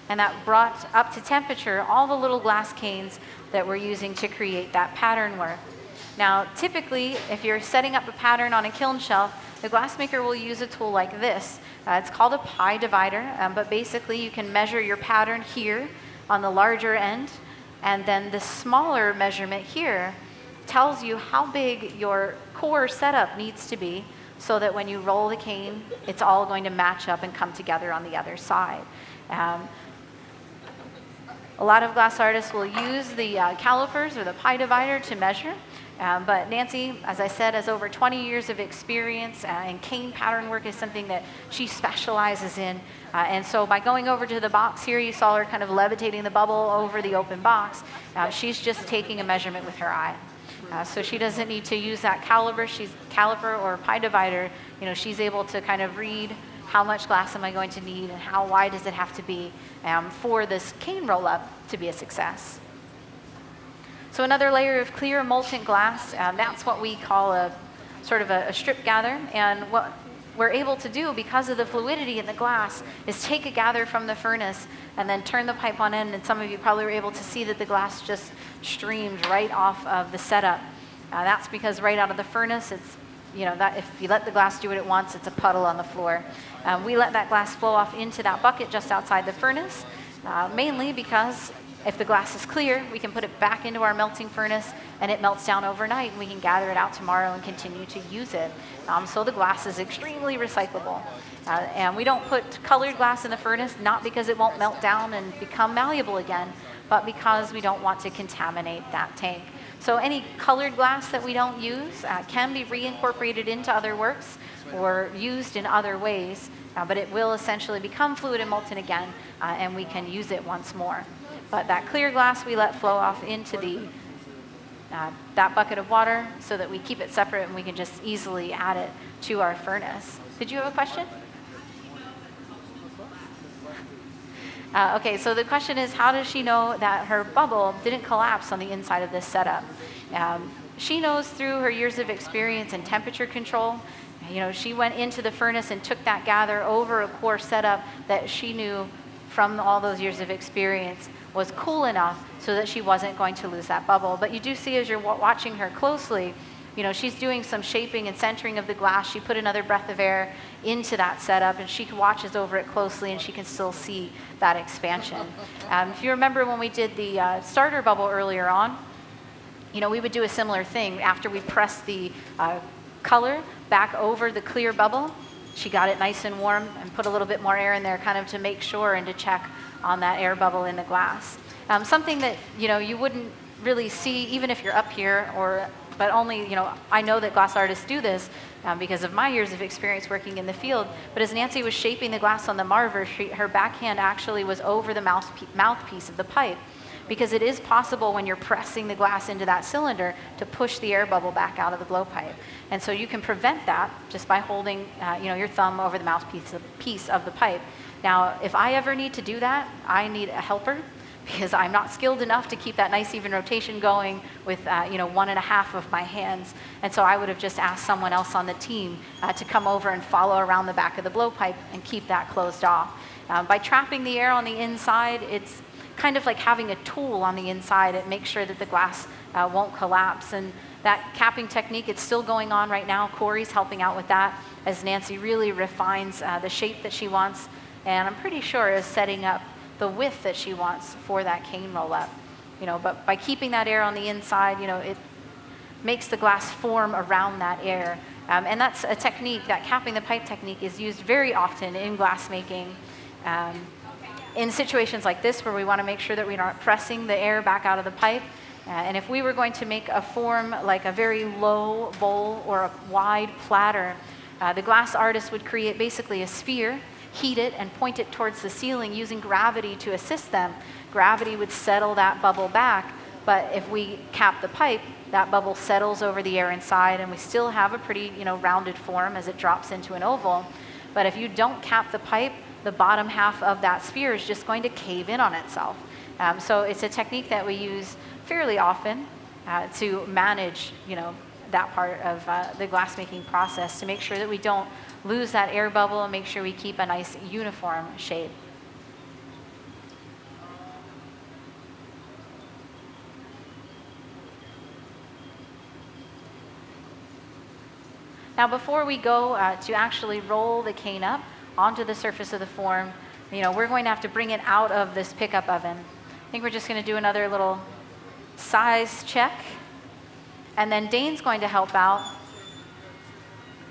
and that brought up to temperature all the little glass canes that we're using to create that pattern work. Now, typically, if you're setting up a pattern on a kiln shelf, the glassmaker will use a tool like this. It's called a pie divider, but basically you can measure your pattern here on the larger end, and then the smaller measurement here tells you how big your core setup needs to be so that when you roll the cane, it's all going to match up and come together on the other side. A lot of glass artists will use the calipers or the pie divider to measure, But Nancy, as I said, has over 20 years of experience, and cane pattern work is something that she specializes in. And so by going over to the box here, you saw her kind of levitating the bubble over the open box. She's just taking a measurement with her eye. So she doesn't need to use that caliper or pie divider. She's able to kind of read how much glass am I going to need and how wide does it have to be for this cane roll-up to be a success. So another layer of clear molten glass, that's what we call a sort of a strip gather. And what we're able to do because of the fluidity in the glass is take a gather from the furnace and then turn the pipe on end. And some of you probably were able to see that the glass just streams right off of the setup. That's because right out of the furnace, it's that if you let the glass do what it wants, it's a puddle on the floor. We let that glass flow off into that bucket just outside the furnace, mainly because if the glass is clear, we can put it back into our melting furnace and it melts down overnight and we can gather it out tomorrow and continue to use it. So the glass is extremely recyclable. And we don't put colored glass in the furnace, not because it won't melt down and become malleable again, but because we don't want to contaminate that tank. So any colored glass that we don't use can be reincorporated into other works or used in other ways, but it will essentially become fluid and molten again, and we can use it once more. But that clear glass we let flow off into that bucket of water so that we keep it separate and we can just easily add it to our furnace. Did you have a question? Okay, so the question is, how does she know that her bubble didn't collapse on the inside of this setup? She knows through her years of experience in temperature control. She went into the furnace and took that gather over a core setup that she knew from all those years of experience was cool enough so that she wasn't going to lose that bubble. But you do see as you're watching her closely, she's doing some shaping and centering of the glass. She put another breath of air into that setup, and she watches over it closely, and she can still see that expansion. If you remember when we did the starter bubble earlier on, we would do a similar thing. After we pressed the color back over the clear bubble, she got it nice and warm and put a little bit more air in there kind of to make sure and to check on that air bubble in the glass. Something that, you wouldn't really see even if you're up here but only, I know that glass artists do this because of my years of experience working in the field. But as Nancy was shaping the glass on the marver, her backhand actually was over the mouthpiece of the pipe, because it is possible when you're pressing the glass into that cylinder to push the air bubble back out of the blowpipe. And so you can prevent that just by holding your thumb over the mouthpiece of the pipe. Now, if I ever need to do that, I need a helper, because I'm not skilled enough to keep that nice even rotation going with 1.5 of my hands. And so I would have just asked someone else on the team to come over and follow around the back of the blowpipe and keep that closed off. By trapping the air on the inside, it's kind of like having a tool on the inside. It makes sure that the glass won't collapse. And that capping technique, it's still going on right now. Corey's helping out with that as Nancy really refines the shape that she wants, and I'm pretty sure is setting up the width that she wants for that cane roll-up. But by keeping that air on the inside, it makes the glass form around that air. And that's a technique, that capping the pipe technique is used very often in glass making. In situations like this where we want to make sure that we aren't pressing the air back out of the pipe. And if we were going to make a form like a very low bowl or a wide platter, the glass artist would create basically a sphere, heat it, and point it towards the ceiling using gravity to assist them. Gravity would settle that bubble back, but if we cap the pipe, that bubble settles over the air inside, and we still have a pretty rounded form as it drops into an oval. But if you don't cap the pipe, the bottom half of that sphere is just going to cave in on itself. So it's a technique that we use fairly often to manage that part of the glassmaking process, to make sure that we don't lose that air bubble and make sure we keep a nice uniform shape. Now, before we go to actually roll the cane up onto the surface of the form, we're going to have to bring it out of this pickup oven. I think we're just going to do another little size check. And then Dane's going to help out.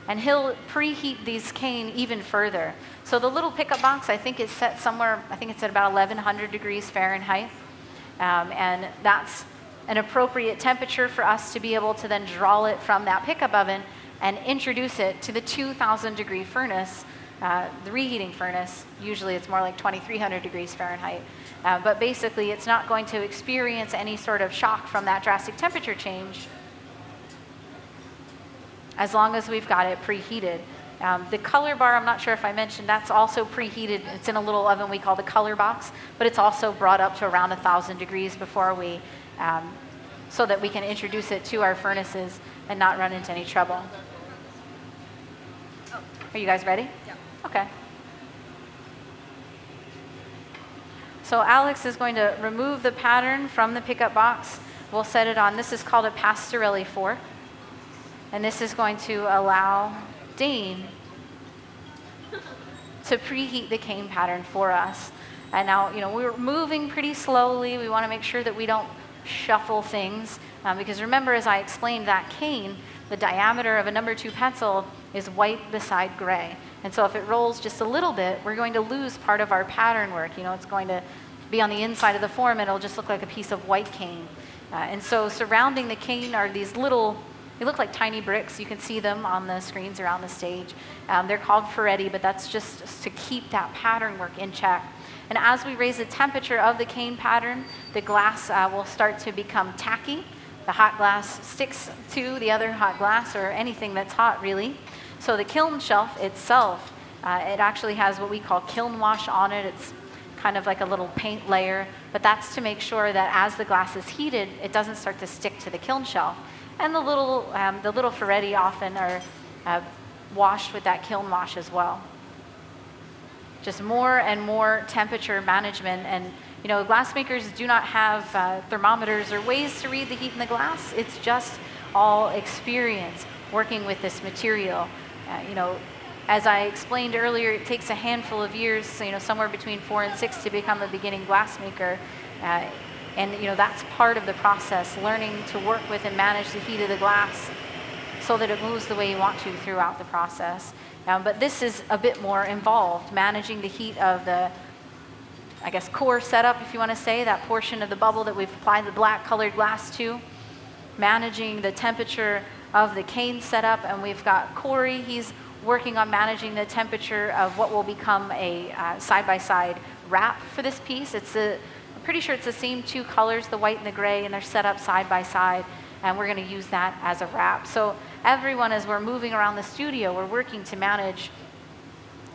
And he'll preheat these cane even further. So the little pickup box, I think, is set somewhere, I think it's at about 1,100 degrees Fahrenheit. And that's an appropriate temperature for us to be able to then draw it from that pickup oven and introduce it to the 2,000 degree furnace, the reheating furnace. Usually it's more like 2,300 degrees Fahrenheit. But basically it's not going to experience any sort of shock from that drastic temperature change as long as we've got it preheated. The color bar, I'm not sure if I mentioned, that's also preheated. It's in a little oven we call the color box, but it's also brought up to around 1,000 degrees before we, so that we can introduce it to our furnaces and not run into any trouble. Are you guys ready? Yeah. Okay. So Alex is going to remove the pattern from the pickup box. We'll set it on, this is called a Pastorelli fork. And this is going to allow Dane to preheat the cane pattern for us. And now, we're moving pretty slowly. We want to make sure that we don't shuffle things. Because remember, as I explained, that cane, the diameter of a number 2 pencil is white beside gray. And so if it rolls just a little bit, we're going to lose part of our pattern work. It's going to be on the inside of the form, and it'll just look like a piece of white cane. And so surrounding the cane are these little, they look like tiny bricks. You can see them on the screens around the stage. They're called ferretti, but that's just to keep that pattern work in check. And as we raise the temperature of the cane pattern, the glass will start to become tacky. The hot glass sticks to the other hot glass, or anything that's hot, really. So the kiln shelf itself, it actually has what we call kiln wash on it. It's kind of like a little paint layer, but that's to make sure that as the glass is heated, it doesn't start to stick to the kiln shelf. And the little ferretti often are washed with that kiln wash as well. Just more and more temperature management. And glassmakers do not have thermometers or ways to read the heat in the glass. It's just all experience working with this material. As I explained earlier, it takes a handful of years, somewhere between 4 and 6 to become a beginning glassmaker. And that's part of the process, learning to work with and manage the heat of the glass so that it moves the way you want to throughout the process. But this is a bit more involved, managing the heat of the, core setup, if you want to say, that portion of the bubble that we've applied the black colored glass to, managing the temperature of the cane setup. And we've got Corey, he's working on managing the temperature of what will become a side-by-side wrap for this piece. I'm pretty sure it's the same 2 colors, the white and the gray, and they're set up side by side, and we're going to use that as a wrap. So everyone, as we're moving around the studio, we're working to manage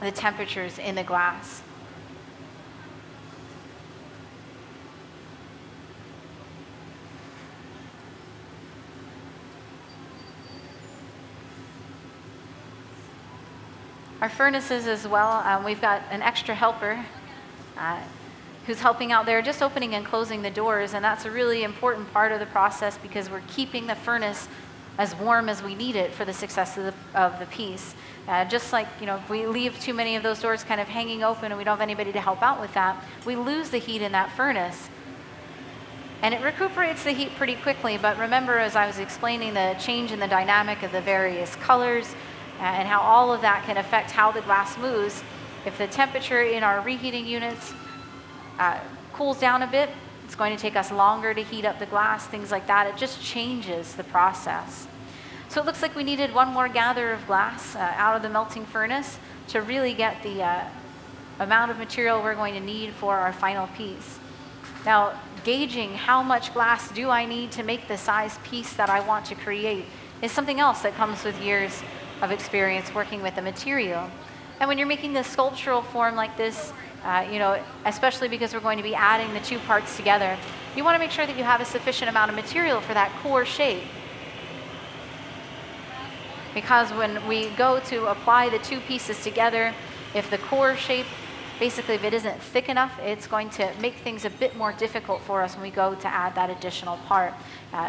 the temperatures in the glass. Our furnaces as well, we've got an extra helper who's helping out there, just opening and closing the doors, and that's a really important part of the process because we're keeping the furnace as warm as we need it for the success of the piece. Just like, if we leave too many of those doors kind of hanging open and we don't have anybody to help out with that, we lose the heat in that furnace. And it recuperates the heat pretty quickly, but remember, as I was explaining, the change in the dynamic of the various colors and how all of that can affect how the glass moves. If the temperature in our reheating units cools down a bit, it's going to take us longer to heat up the glass, things like that. It just changes the process. So it looks like we needed one more gather of glass out of the melting furnace to really get the amount of material we're going to need for our final piece. Now, gauging how much glass do I need to make the size piece that I want to create is something else that comes with years of experience working with the material. And when you're making a sculptural form like this, especially because we're going to be adding the 2 parts together, you want to make sure that you have a sufficient amount of material for that core shape. Because when we go to apply the 2 pieces together, if the core shape, basically if it isn't thick enough, it's going to make things a bit more difficult for us when we go to add that additional part.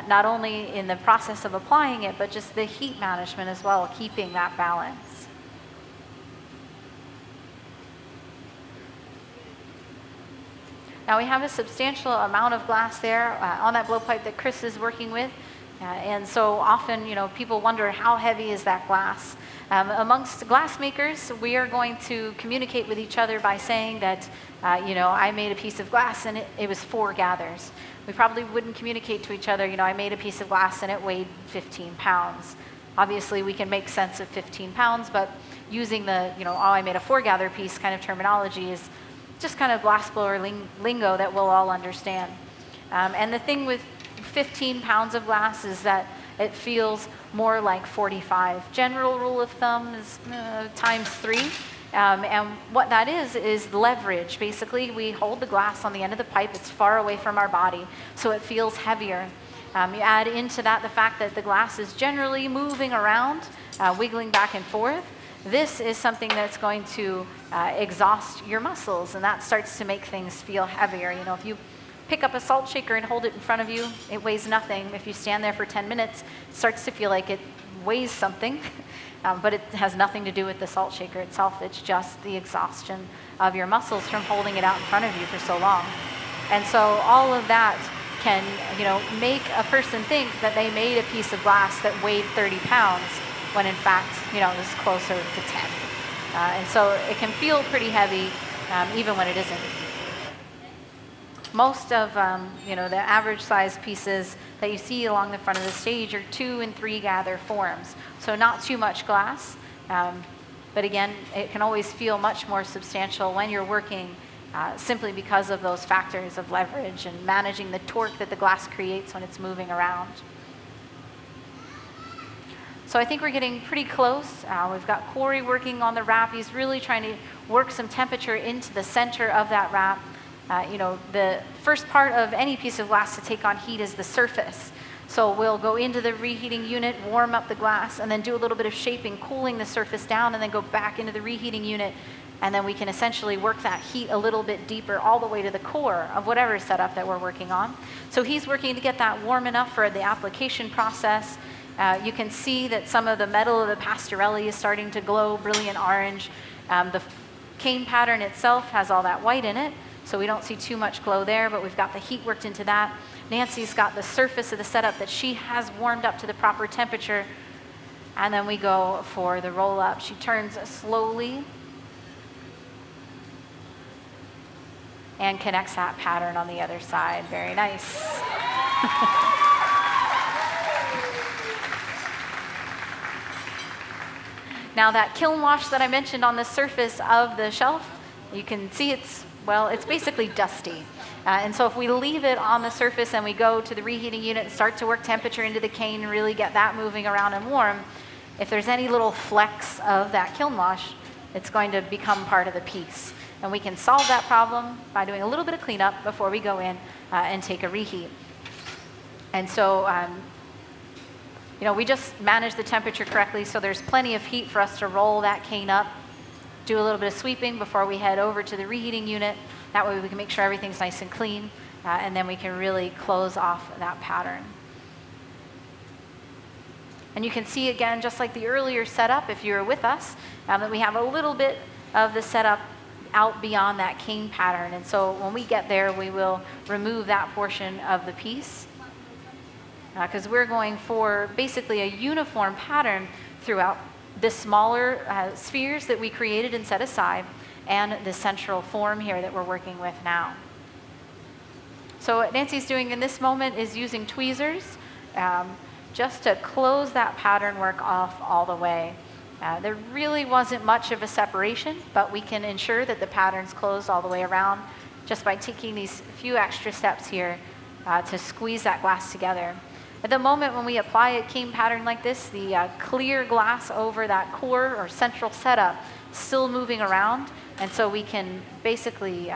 Not only in the process of applying it, but just the heat management as well, keeping that balance. Now we have a substantial amount of glass there on that blowpipe that Chris is working with. And so often, people wonder how heavy is that glass. Amongst glass makers, we are going to communicate with each other by saying that, I made a piece of glass and it was 4 gathers. We probably wouldn't communicate to each other, I made a piece of glass and it weighed 15 pounds. Obviously, we can make sense of 15 pounds, but using the, I made a 4-gather piece kind of terminology is just kind of glassblower lingo that we'll all understand. And the thing with 15 pounds of glass is that it feels more like 45. General rule of thumb is times 3. And what that is leverage. Basically, we hold the glass on the end of the pipe. It's far away from our body, so it feels heavier. You add into that the fact that the glass is generally moving around, wiggling back and forth. This is something that's going to exhaust your muscles, and that starts to make things feel heavier. If you pick up a salt shaker and hold it in front of you, it weighs nothing. If you stand there for 10 minutes, it starts to feel like it weighs something, but it has nothing to do with the salt shaker itself. It's just the exhaustion of your muscles from holding it out in front of you for so long. And so all of that can, make a person think that they made a piece of glass that weighed 30 pounds, when in fact, it was closer to 10. And so it can feel pretty heavy, even when it isn't. Most of the average size pieces that you see along the front of the stage are 2 and 3 gather forms. So not too much glass, but again, it can always feel much more substantial when you're working simply because of those factors of leverage and managing the torque that the glass creates when it's moving around. So I think we're getting pretty close. We've got Corey working on the wrap. He's really trying to work some temperature into the center of that wrap. The first part of any piece of glass to take on heat is the surface. So we'll go into the reheating unit, warm up the glass, and then do a little bit of shaping, cooling the surface down, and then go back into the reheating unit. And then we can essentially work that heat a little bit deeper all the way to the core of whatever setup that we're working on. So he's working to get that warm enough for the application process. You can see that some of the metal of the pastorelli is starting to glow brilliant orange. The cane pattern itself has all that white in it, so we don't see too much glow there, but we've got the heat worked into that. Nancy's got the surface of the setup that she has warmed up to the proper temperature, and then we go for the roll up. She turns slowly and connects that pattern on the other side. Very nice. Now that kiln wash that I mentioned on the surface of the shelf, you can see it's basically dusty. And so if we leave it on the surface and we go to the reheating unit and start to work temperature into the cane and really get that moving around and warm, if there's any little flecks of that kiln wash, it's going to become part of the piece. And we can solve that problem by doing a little bit of cleanup before we go in and take a reheat. And so, we just manage the temperature correctly, so there's plenty of heat for us to roll that cane up, do a little bit of sweeping before we head over to the reheating unit. That way we can make sure everything's nice and clean, and then we can really close off that pattern. And you can see again, just like the earlier setup, if you were with us, that we have a little bit of the setup out beyond that cane pattern. And so when we get there, we will remove that portion of the piece, because we're going for basically a uniform pattern throughout the smaller spheres that we created and set aside, and the central form here that we're working with now. So what Nancy's doing in this moment is using tweezers just to close that pattern work off all the way. There really wasn't much of a separation, but we can ensure that the pattern's closed all the way around just by taking these few extra steps here to squeeze that glass together. At the moment when we apply a cane pattern like this, the clear glass over that core or central setup is still moving around, and so we can basically,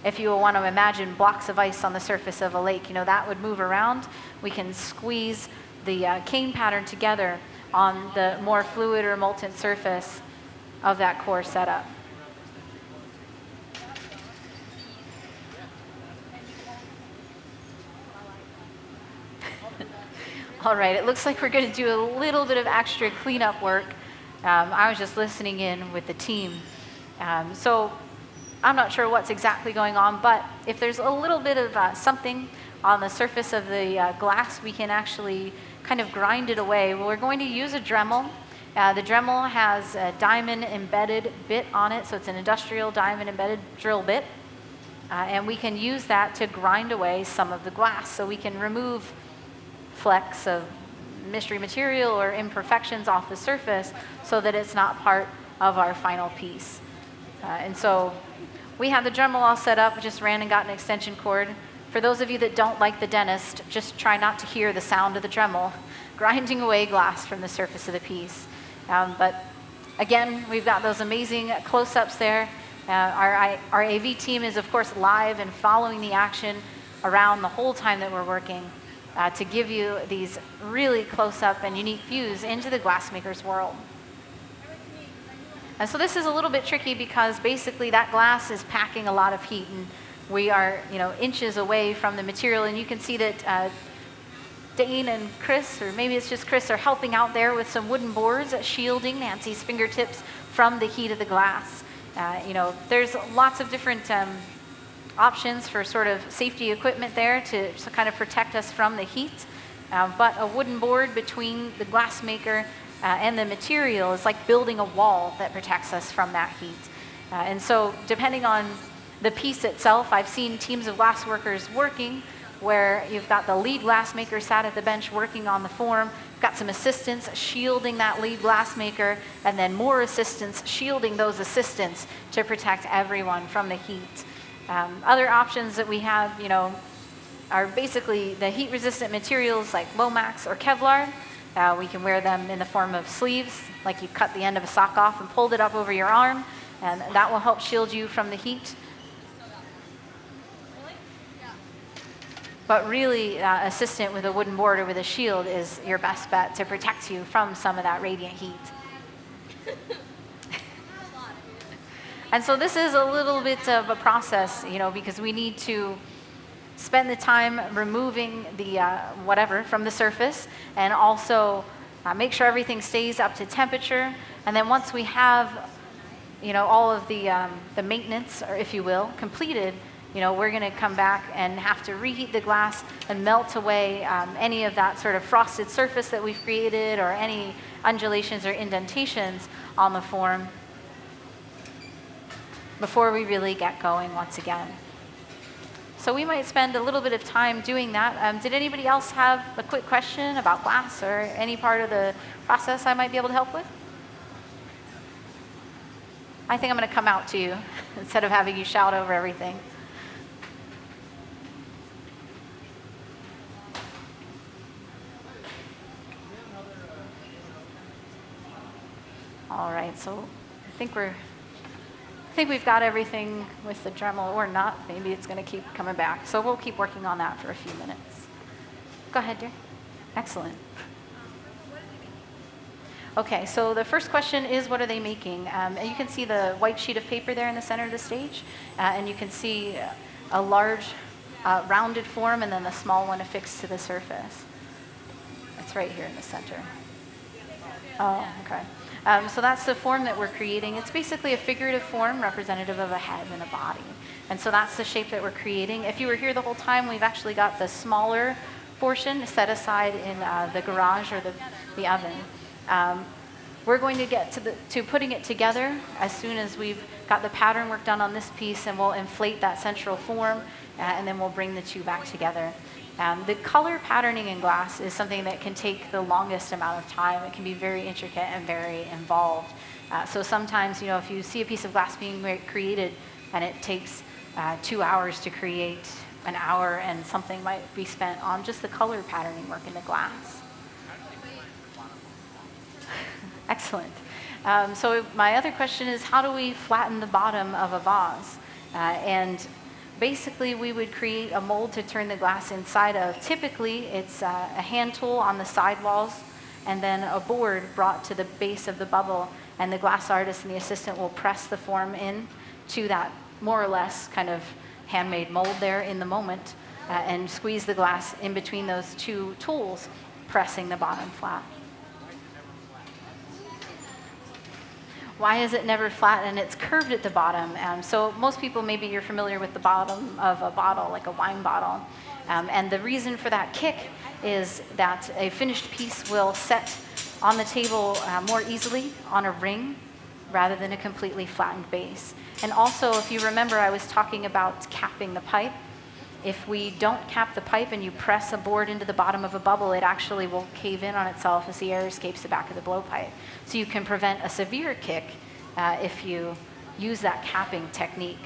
if you want to imagine blocks of ice on the surface of a lake, that would move around. We can squeeze the cane pattern together on the more fluid or molten surface of that core setup. All right, it looks like we're going to do a little bit of extra cleanup work. I was just listening in with the team. So I'm not sure what's exactly going on, but if there's a little bit of something on the surface of the glass, we can actually kind of grind it away. Well, we're going to use a Dremel. The Dremel has a diamond embedded bit on it, so it's an industrial diamond embedded drill bit. And we can use that to grind away some of the glass. So we can remove flecks of mystery material or imperfections off the surface so that it's not part of our final piece. And so we have the Dremel all set up, just ran and got an extension cord. For those of you that don't like the dentist, just try not to hear the sound of the Dremel grinding away glass from the surface of the piece. But again, we've got those amazing close-ups there. Our AV team is, of course, live and following the action around the whole time that we're working to give you these really close-up and unique views into the glassmaker's world. And so this is a little bit tricky because basically that glass is packing a lot of heat, and we are, inches away from the material, and you can see that Dane and Chris, or maybe it's just Chris, are helping out there with some wooden boards shielding Nancy's fingertips from the heat of the glass. There's lots of different options for sort of safety equipment there to kind of protect us from the heat. But a wooden board between the glass maker and the material is like building a wall that protects us from that heat. And so depending on the piece itself, I've seen teams of glass workers working where you've got the lead glass maker sat at the bench working on the form, you've got some assistants shielding that lead glass maker, and then more assistants shielding those assistants to protect everyone from the heat. Other options that we have, are basically the heat-resistant materials like Lomax or Kevlar. We can wear them in the form of sleeves, like you cut the end of a sock off and pulled it up over your arm, and that will help shield you from the heat. But really, assistant with a wooden board or with a shield is your best bet to protect you from some of that radiant heat. And so this is a little bit of a process, because we need to spend the time removing the whatever from the surface, and also make sure everything stays up to temperature. And then once we have, all of the maintenance, or if you will, completed, we're going to come back and have to reheat the glass and melt away any of that sort of frosted surface that we've created or any undulations or indentations on the form before we really get going once again. So we might spend a little bit of time doing that. Did anybody else have a quick question about glass or any part of the process I might be able to help with? I think I'm going to come out to you instead of having you shout over everything. All right, so I think we've got everything with the Dremel, or not. Maybe it's going to keep coming back. So we'll keep working on that for a few minutes. Go ahead, dear. Excellent. Okay, so the first question is, what are they making? And you can see the white sheet of paper there in the center of the stage, and you can see a large rounded form and then the small one affixed to the surface. It's right here in the center. Oh, okay. So that's the form that we're creating. It's basically a figurative form representative of a head and a body. And so that's the shape that we're creating. If you were here the whole time, we've actually got the smaller portion set aside in the garage or the oven. We're going to get to putting it together as soon as we've got the pattern work done on this piece, and we'll inflate that central form, and then we'll bring the two back together. The color patterning in glass is something that can take the longest amount of time. It can be very intricate and very involved. So sometimes, if you see a piece of glass being created and it takes 2 hours to create, an hour and something might be spent on just the color patterning work in the glass. Excellent. So my other question is, how do we flatten the bottom of a vase? And basically, we would create a mold to turn the glass inside of. Typically, it's a hand tool on the sidewalls and then a board brought to the base of the bubble, and the glass artist and the assistant will press the form in to that more or less kind of handmade mold there in the moment, and squeeze the glass in between those two tools, pressing the bottom flat. Why is it never flat and it's curved at the bottom? So most people, maybe you're familiar with the bottom of a bottle, like a wine bottle. And the reason for that kick is that a finished piece will set on the table more easily on a ring rather than a completely flattened base. And also, if you remember, I was talking about capping the pipe. If we don't cap the pipe and you press a board into the bottom of a bubble, it actually will cave in on itself as the air escapes the back of the blowpipe. So you can prevent a severe kick if you use that capping technique.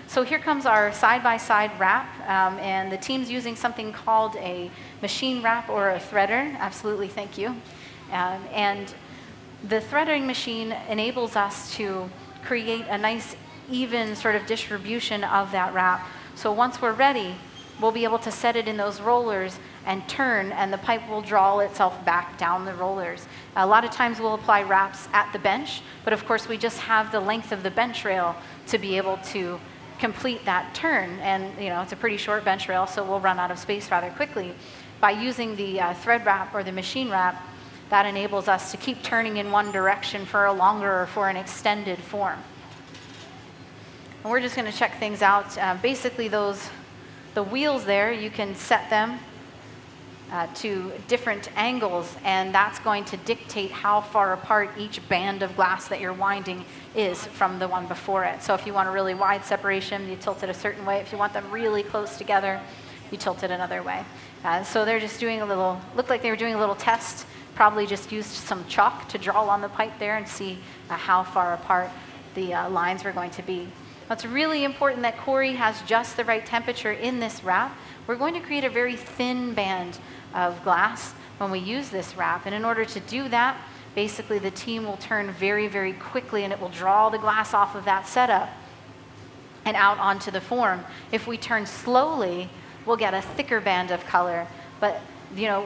So here comes our side-by-side wrap, and the team's using something called a machine wrap or a threader. Absolutely, thank you. And the threading machine enables us to create a nice, even sort of distribution of that wrap. So once we're ready, we'll be able to set it in those rollers and turn, and the pipe will draw itself back down the rollers. A lot of times we'll apply wraps at the bench, but of course we just have the length of the bench rail to be able to complete that turn. And it's a pretty short bench rail, so we'll run out of space rather quickly. By using the thread wrap or the machine wrap, that enables us to keep turning in one direction for a longer or for an extended form. And we're just going to check things out. Basically, the wheels there, you can set them to different angles, and that's going to dictate how far apart each band of glass that you're winding is from the one before it. So if you want a really wide separation, you tilt it a certain way. If you want them really close together, you tilt it another way. So they're just doing looked like they were doing a little test, probably just used some chalk to draw on the pipe there and see how far apart the lines were going to be. It's really important that Corey has just the right temperature in this wrap. We're going to create a very thin band of glass when we use this wrap. And in order to do that, basically the team will turn very, very quickly, and it will draw the glass off of that setup and out onto the form. If we turn slowly, we'll get a thicker band of color. But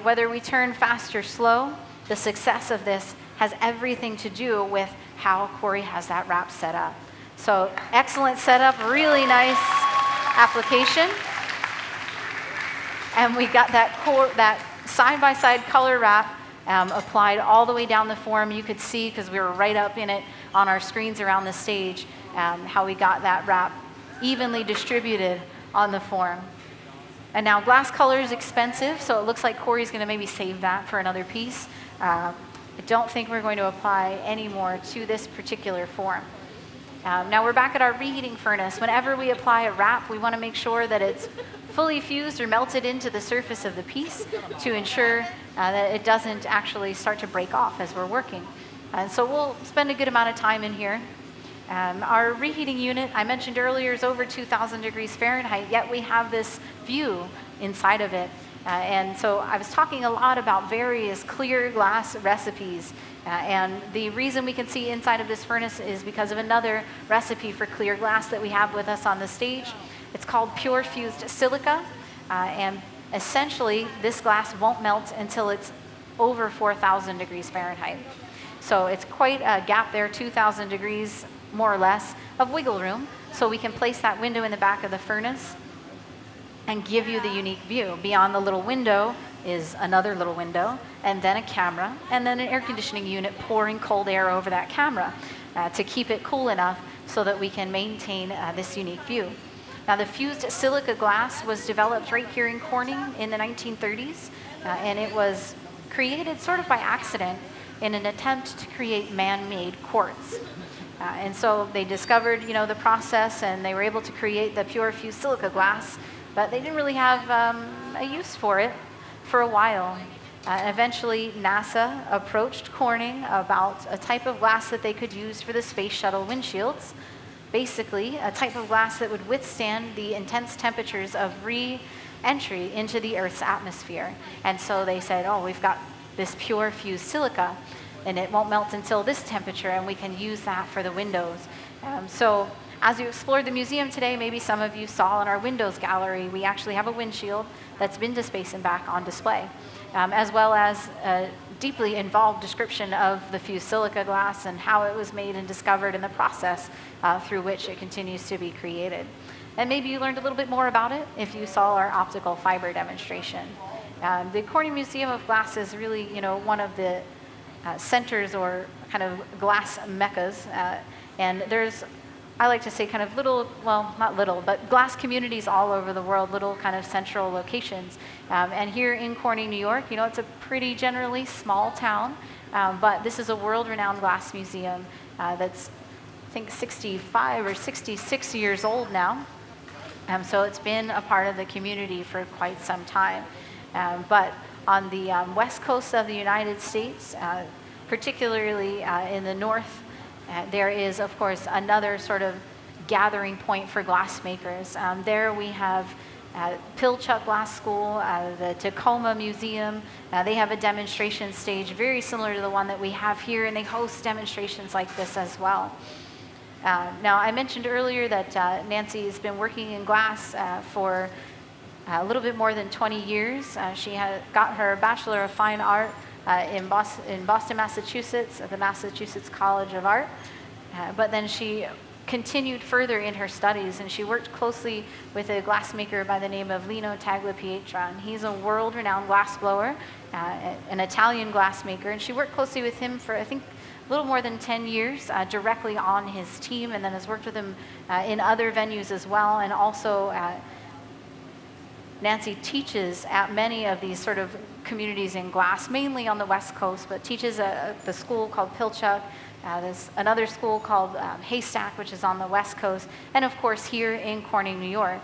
whether we turn fast or slow, the success of this has everything to do with how Corey has that wrap set up. So excellent setup, really nice application. And we got that side-by-side color wrap applied all the way down the form. You could see, because we were right up in it on our screens around the stage, how we got that wrap evenly distributed on the form. And now glass color is expensive, so it looks like Corey's going to maybe save that for another piece. I don't think we're going to apply any more to this particular form. Now we're back at our reheating furnace. Whenever we apply a wrap, we want to make sure that it's fully fused or melted into the surface of the piece to ensure that it doesn't actually start to break off as we're working. And so we'll spend a good amount of time in here. Our reheating unit, I mentioned earlier, is over 2,000 degrees Fahrenheit, yet we have this view inside of it. And so I was talking a lot about various clear glass recipes. And the reason we can see inside of this furnace is because of another recipe for clear glass that we have with us on the stage. It's called pure fused silica. And essentially, this glass won't melt until it's over 4,000 degrees Fahrenheit. So it's quite a gap there, 2,000 degrees more or less of wiggle room. So we can place that window in the back of the furnace and give you the unique view. Beyond the little window is another little window, and then a camera, and then an air conditioning unit pouring cold air over that camera to keep it cool enough so that we can maintain this unique view. Now, the fused silica glass was developed right here in Corning in the 1930s, and it was created sort of by accident in an attempt to create man-made quartz. And so they discovered, the process, and they were able to create the pure fused silica glass, but they didn't really have a use for it for a while. Eventually, NASA approached Corning about a type of glass that they could use for the space shuttle windshields. Basically, a type of glass that would withstand the intense temperatures of re-entry into the Earth's atmosphere. And so they said, we've got this pure fused silica, and it won't melt until this temperature, and we can use that for the windows. So as you explored the museum today, maybe some of you saw in our windows gallery, we actually have a windshield that's been to space and back on display, as well as a deeply involved description of the fused silica glass and how it was made and discovered and the process through which it continues to be created. And maybe you learned a little bit more about it if you saw our optical fiber demonstration. The Corning Museum of Glass is really, one of the centers or kind of glass meccas. And there's, I like to say, kind of little, well, not little, but glass communities all over the world, little kind of central locations. And here in Corning, New York, it's a pretty generally small town, but this is a world-renowned glass museum that's, I think, 65 or 66 years old now. So it's been a part of the community for quite some time. But on the west coast of the United States, particularly in the north, there is, of course, another sort of gathering point for glassmakers. There we have Pilchuck Glass School, the Tacoma Museum. They have a demonstration stage very similar to the one that we have here, and they host demonstrations like this as well. Now, I mentioned earlier that Nancy has been working in glass for a little bit more than 20 years. She got her Bachelor of Fine Art in Boston, Massachusetts, at the Massachusetts College of Art. But then she continued further in her studies, and she worked closely with a glassmaker by the name of Lino Tagliapietra. And he's a world-renowned glassblower, an Italian glassmaker, and she worked closely with him for, I think, a little more than 10 years directly on his team, and then has worked with him in other venues as well. And also, Nancy teaches at many of these sort of communities in glass, mainly on the West Coast, but teaches at the school called Pilchuck. There's another school called Haystack, which is on the West Coast, and of course here in Corning, New York.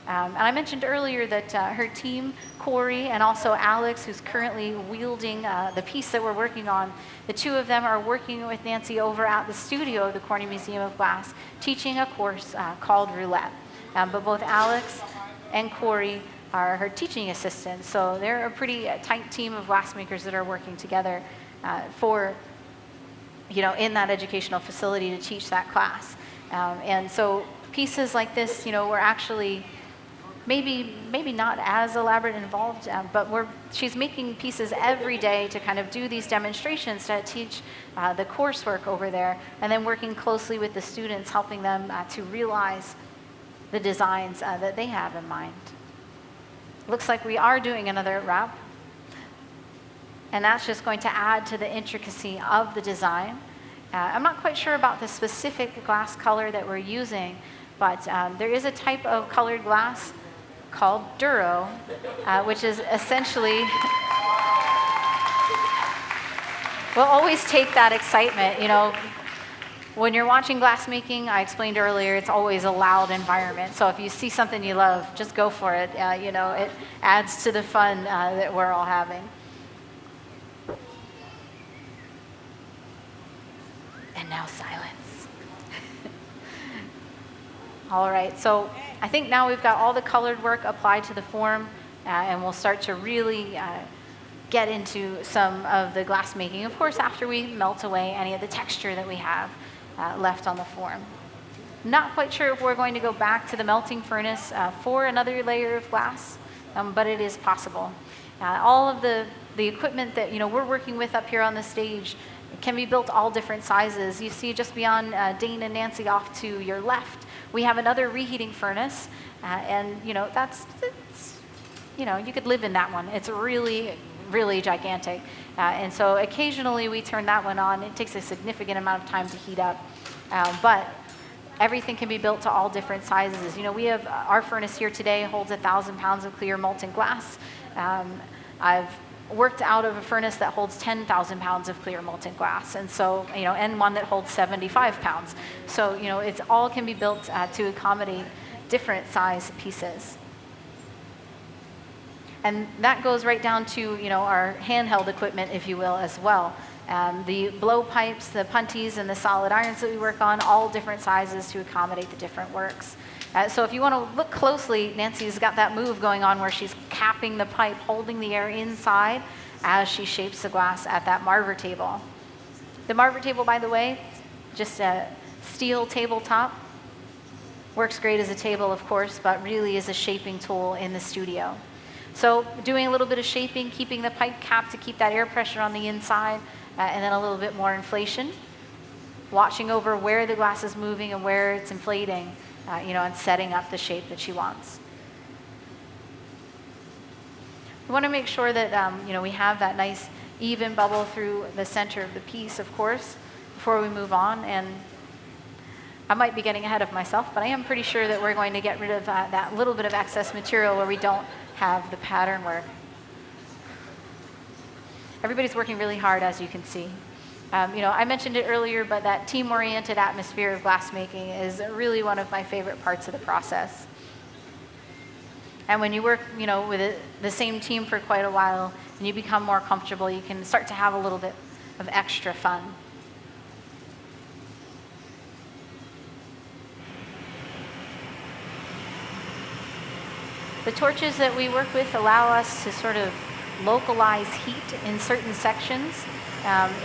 And I mentioned earlier that her team, Corey and also Alex, who's currently wielding the piece that we're working on, the two of them are working with Nancy over at the studio of the Corning Museum of Glass, teaching a course called Roulette. But both Alex and Corey are her teaching assistants, so they're a pretty tight team of glassmakers that are working together in that educational facility to teach that class. And so pieces like this, were actually maybe not as elaborate and involved, but she's making pieces every day to kind of do these demonstrations to teach the coursework over there, and then working closely with the students, helping them to realize the designs that they have in mind. Looks like we are doing another wrap, and that's just going to add to the intricacy of the design. I'm not quite sure about the specific glass color that we're using, but there is a type of colored glass called Duro, which is essentially, we'll always take that excitement. When you're watching glassmaking, I explained earlier, it's always a loud environment. So if you see something you love, just go for it. It adds to the fun that we're all having. And now silence. All right, so I think now we've got all the colored work applied to the form, and we'll start to really get into some of the glassmaking, of course, after we melt away any of the texture that we have left on the form. Not quite sure if we're going to go back to the melting furnace for another layer of glass, but it is possible. All of the equipment that we're working with up here on the stage can be built all different sizes. You see just beyond Dane and Nancy off to your left, we have another reheating furnace, and you could live in that one. It's really, really gigantic. And so occasionally we turn that one on. It takes a significant amount of time to heat up, but everything can be built to all different sizes. We have our furnace here today holds 1,000 pounds of clear molten glass. I've worked out of a furnace that holds 10,000 pounds of clear molten glass, and so and one that holds 75 pounds. So it's all can be built to accommodate different size pieces. And that goes right down to our handheld equipment, if you will, as well. The blow pipes, the punties, and the solid irons that we work on, all different sizes to accommodate the different works. So if you want to look closely, Nancy's got that move going on where she's capping the pipe, holding the air inside as she shapes the glass at that Marver table. The Marver table, by the way, just a steel tabletop. Works great as a table, of course, but really is a shaping tool in the studio. So doing a little bit of shaping, keeping the pipe capped to keep that air pressure on the inside, and then a little bit more inflation. Watching over where the glass is moving and where it's inflating, and setting up the shape that she wants. We want to make sure that we have that nice, even bubble through the center of the piece, of course, before we move on. And I might be getting ahead of myself, but I am pretty sure that we're going to get rid of that little bit of excess material where we don't have the pattern work. Everybody's working really hard, as you can see. I mentioned it earlier, but that team-oriented atmosphere of glassmaking is really one of my favorite parts of the process. And when you work, with the same team for quite a while, and you become more comfortable, you can start to have a little bit of extra fun. The torches that we work with allow us to sort of localize heat in certain sections.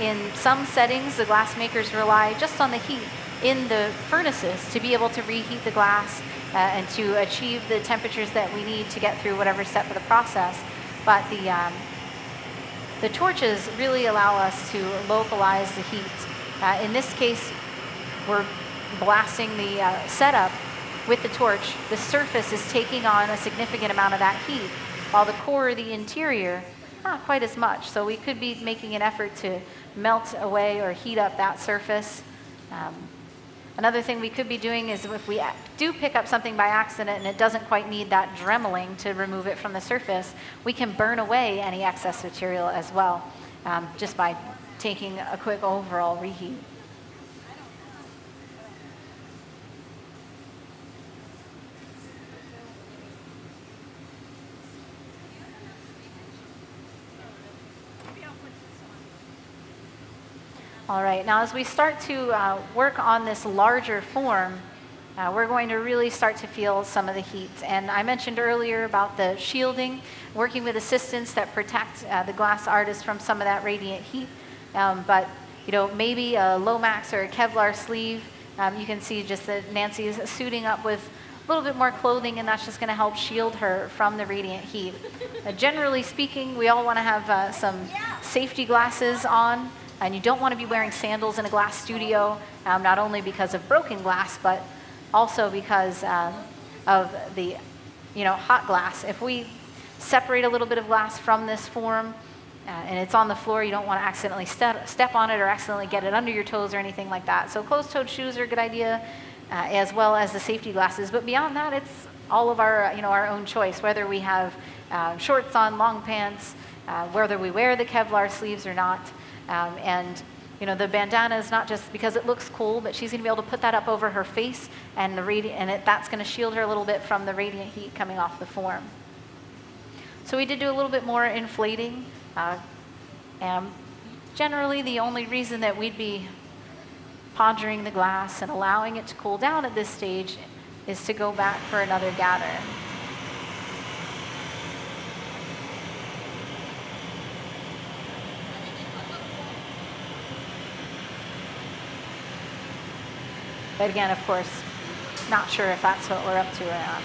In some settings, the glassmakers rely just on the heat in the furnaces to be able to reheat the glass and to achieve the temperatures that we need to get through whatever step of the process. But the torches really allow us to localize the heat. In this case, we're blasting the setup with the torch. The surface is taking on a significant amount of that heat, while the core, the interior, not quite as much. So we could be making an effort to melt away or heat up that surface. Another thing we could be doing is if we do pick up something by accident and it doesn't quite need that dremeling to remove it from the surface, we can burn away any excess material as well, just by taking a quick overall reheat. All right, now as we start to work on this larger form, we're going to really start to feel some of the heat. And I mentioned earlier about the shielding, working with assistants that protect the glass artist from some of that radiant heat. But maybe a Lomax or a Kevlar sleeve, you can see just that Nancy is suiting up with a little bit more clothing, and that's just going to help shield her from the radiant heat. Generally speaking, we all want to have some safety glasses on. And you don't want to be wearing sandals in a glass studio, not only because of broken glass, but also because of the hot glass. If we separate a little bit of glass from this form and it's on the floor, you don't want to accidentally step on it or accidentally get it under your toes or anything like that. So closed-toed shoes are a good idea, as well as the safety glasses. But beyond that, it's all of our, our own choice, whether we have shorts on, long pants, whether we wear the Kevlar sleeves or not. And the bandana is not just because it looks cool, but she's going to be able to put that up over her face, and that's going to shield her a little bit from the radiant heat coming off the form. So we did do a little bit more inflating. And generally, the only reason that we'd be pondering the glass and allowing it to cool down at this stage is to go back for another gather. But again, of course, not sure if that's what we're up to or not.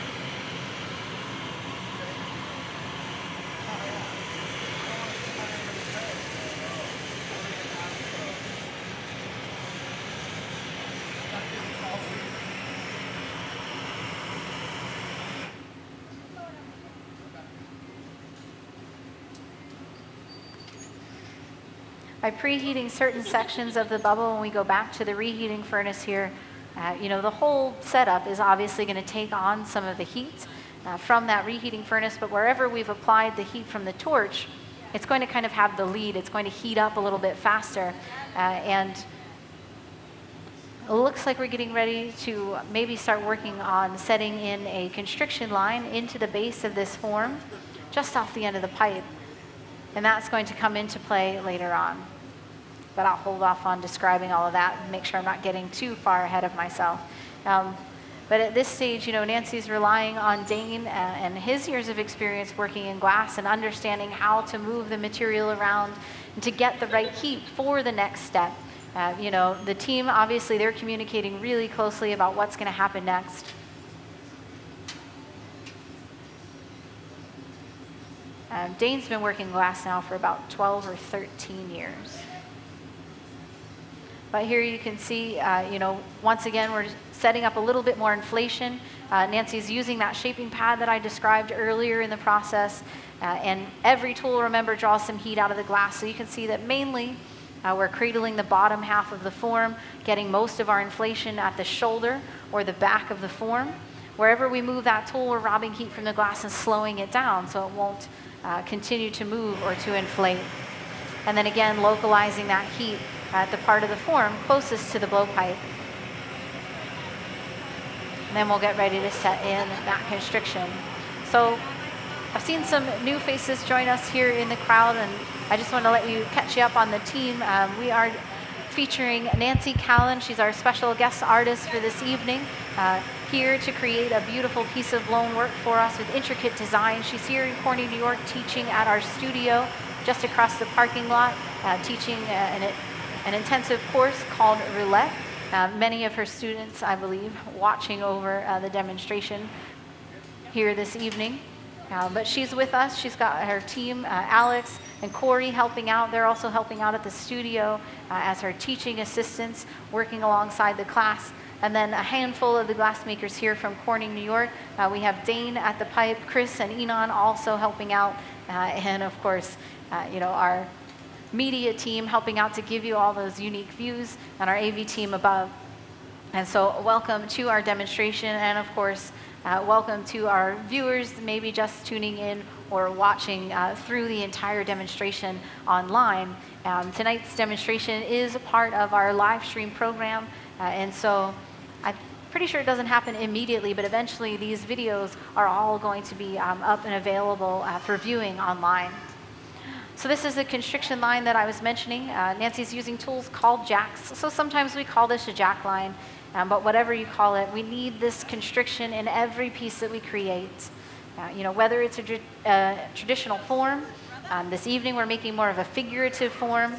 By preheating certain sections of the bubble, when we go back to the reheating furnace here, the whole setup is obviously going to take on some of the heat from that reheating furnace, but wherever we've applied the heat from the torch, it's going to kind of have the lead. It's going to heat up a little bit faster. And it looks like we're getting ready to maybe start working on setting in a constriction line into the base of this form, just off the end of the pipe. And that's going to come into play later on. But I'll hold off on describing all of that and make sure I'm not getting too far ahead of myself. But at this stage, Nancy's relying on Dane and his years of experience working in glass and understanding how to move the material around and to get the right heat for the next step. The team, obviously, they're communicating really closely about what's going to happen next. Dane's been working glass now for about 12 or 13 years. But here you can see, once again, we're setting up a little bit more inflation. Nancy's using that shaping pad that I described earlier in the process. And every tool, remember, draws some heat out of the glass. So you can see that mainly we're cradling the bottom half of the form, getting most of our inflation at the shoulder or the back of the form. Wherever we move that tool, we're robbing heat from the glass and slowing it down so it won't continue to move or to inflate. And then again, localizing that heat at the part of the form closest to the blowpipe. And then we'll get ready to set in that constriction. So I've seen some new faces join us here in the crowd, and I just want to catch you up on the team. We are featuring Nancy Callan. She's our special guest artist for this evening, here to create a beautiful piece of blown work for us with intricate design. She's here in Corning, New York, teaching at our studio just across the parking lot, teaching an intensive course called Roulette. Many of her students, I believe, watching over the demonstration here this evening. But she's with us. She's got her team, Alex and Corey, helping out. They're also helping out at the studio as her teaching assistants, working alongside the class. And then a handful of the glassmakers here from Corning, New York. We have Dane at the pipe, Chris and Enon also helping out, and of course, our media team helping out to give you all those unique views, and our AV team above. And so welcome to our demonstration, and of course, welcome to our viewers, maybe just tuning in or watching through the entire demonstration online. Tonight's demonstration is a part of our live stream program, and so I'm pretty sure it doesn't happen immediately, but eventually these videos are all going to be up and available for viewing online. So this is the constriction line that I was mentioning. Nancy's using tools called jacks. So sometimes we call this a jack line, but whatever you call it, we need this constriction in every piece that we create. Whether it's a traditional form, this evening we're making more of a figurative form.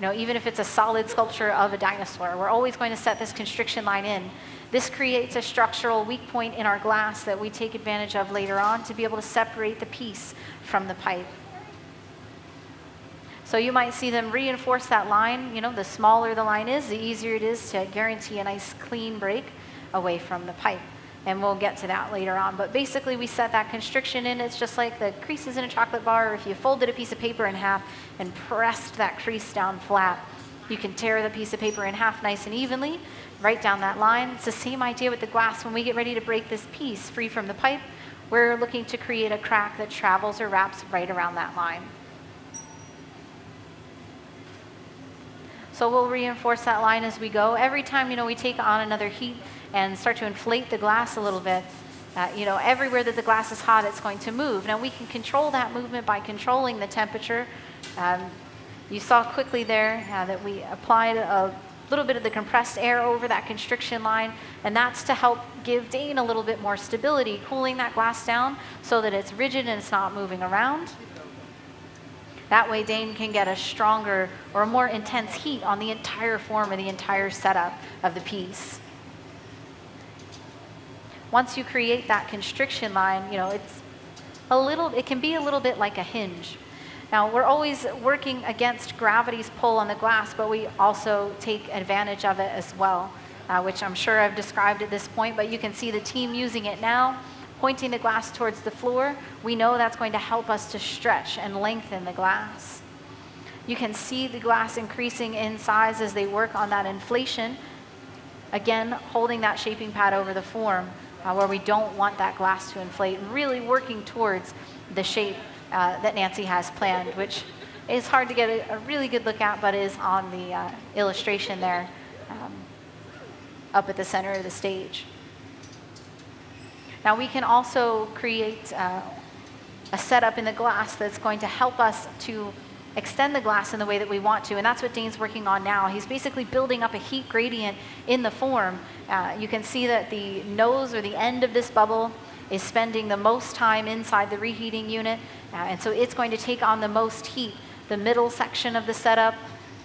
Even if it's a solid sculpture of a dinosaur, we're always going to set this constriction line in. This creates a structural weak point in our glass that we take advantage of later on to be able to separate the piece from the pipe. So you might see them reinforce that line. The smaller the line is, the easier it is to guarantee a nice clean break away from the pipe. And we'll get to that later on. But basically, we set that constriction in. It's just like the creases in a chocolate bar. Or if you folded a piece of paper in half and pressed that crease down flat, you can tear the piece of paper in half nice and evenly, right down that line. It's the same idea with the glass. When we get ready to break this piece free from the pipe, we're looking to create a crack that travels or wraps right around that line. So we'll reinforce that line as we go. Every time, we take on another heat and start to inflate the glass a little bit, everywhere that the glass is hot, it's going to move. Now we can control that movement by controlling the temperature. You saw quickly there that we applied a little bit of the compressed air over that constriction line, and that's to help give Dane a little bit more stability, cooling that glass down so that it's rigid and it's not moving around. That way Dane can get a stronger or a more intense heat on the entire form or the entire setup of the piece. Once you create that constriction line, it can be a little bit like a hinge. Now, we're always working against gravity's pull on the glass, but we also take advantage of it as well, which I'm sure I've described at this point, but you can see the team using it now, pointing the glass towards the floor. We know that's going to help us to stretch and lengthen the glass. You can see the glass increasing in size as they work on that inflation. Again, holding that shaping pad over the form where we don't want that glass to inflate, and really working towards the shape that Nancy has planned, which is hard to get a really good look at, but is on the illustration there up at the center of the stage. Now we can also create a setup in the glass that's going to help us to extend the glass in the way that we want to, and that's what Dane's working on now. He's basically building up a heat gradient in the form. You can see that the nose or the end of this bubble is spending the most time inside the reheating unit, and so it's going to take on the most heat. The middle section of the setup,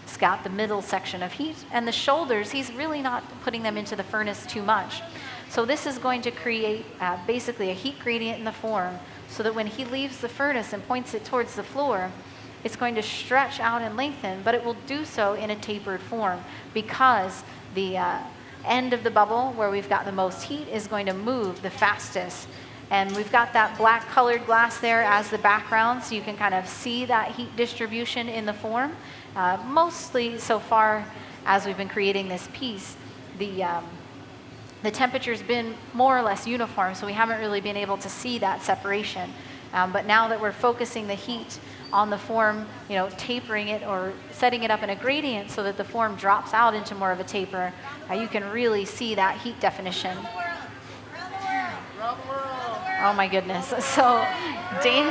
it's got the middle section of heat, and the shoulders, he's really not putting them into the furnace too much. So this is going to create basically a heat gradient in the form so that when he leaves the furnace and points it towards the floor, it's going to stretch out and lengthen, but it will do so in a tapered form because the end of the bubble where we've got the most heat is going to move the fastest. And we've got that black colored glass there as the background, so you can kind of see that heat distribution in the form. Mostly so far as we've been creating this piece, the temperature's been more or less uniform, so we haven't really been able to see that separation. But now that we're focusing the heat on the form, tapering it or setting it up in a gradient so that the form drops out into more of a taper, you can really see that heat definition. Oh my goodness. So Dane.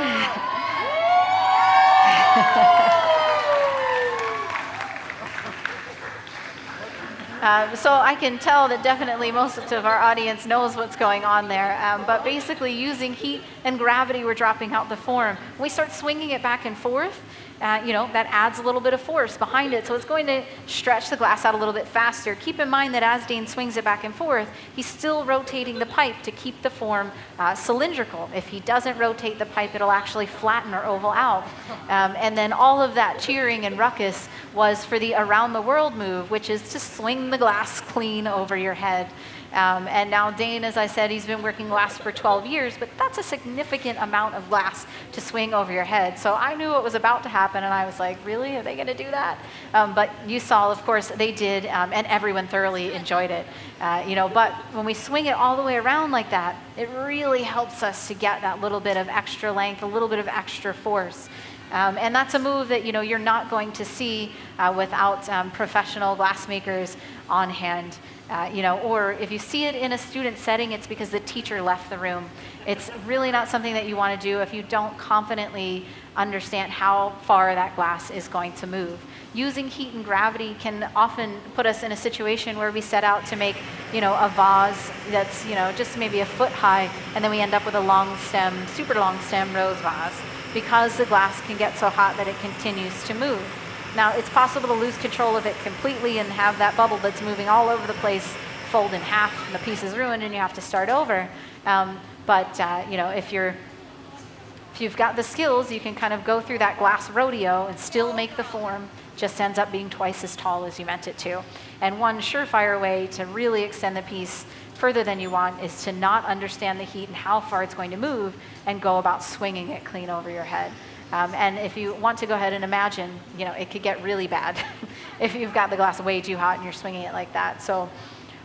So I can tell that definitely most of our audience knows what's going on there. But basically using heat and gravity, we're dropping out the form. We start swinging it back and forth. That adds a little bit of force behind it. So it's going to stretch the glass out a little bit faster. Keep in mind that as Dane swings it back and forth, he's still rotating the pipe to keep the form cylindrical. If he doesn't rotate the pipe, it'll actually flatten or oval out. And then all of that cheering and ruckus was for the around the world move, which is to swing the glass clean over your head. And now Dane, as I said, he's been working glass for 12 years, but that's a significant amount of glass to swing over your head. So I knew what was about to happen, and I was like, really? Are they going to do that? But you saw, of course, they did, and everyone thoroughly enjoyed it. But when we swing it all the way around like that, it really helps us to get that little bit of extra length, a little bit of extra force. And that's a move that you're not going to see without professional glassmakers on hand. Or if you see it in a student setting, it's because the teacher left the room. It's really not something that you want to do if you don't confidently understand how far that glass is going to move. Using heat and gravity can often put us in a situation where we set out to make, a vase that's, just maybe a foot high, and then we end up with a long stem, super long stem rose vase, because the glass can get so hot that it continues to move. Now, it's possible to lose control of it completely and have that bubble that's moving all over the place fold in half and the piece is ruined and you have to start over. If you've got the skills, you can kind of go through that glass rodeo and still make the form, just ends up being twice as tall as you meant it to. And one surefire way to really extend the piece further than you want is to not understand the heat and how far it's going to move and go about swinging it clean over your head. And if you want to go ahead and imagine, it could get really bad if you've got the glass way too hot and you're swinging it like that. So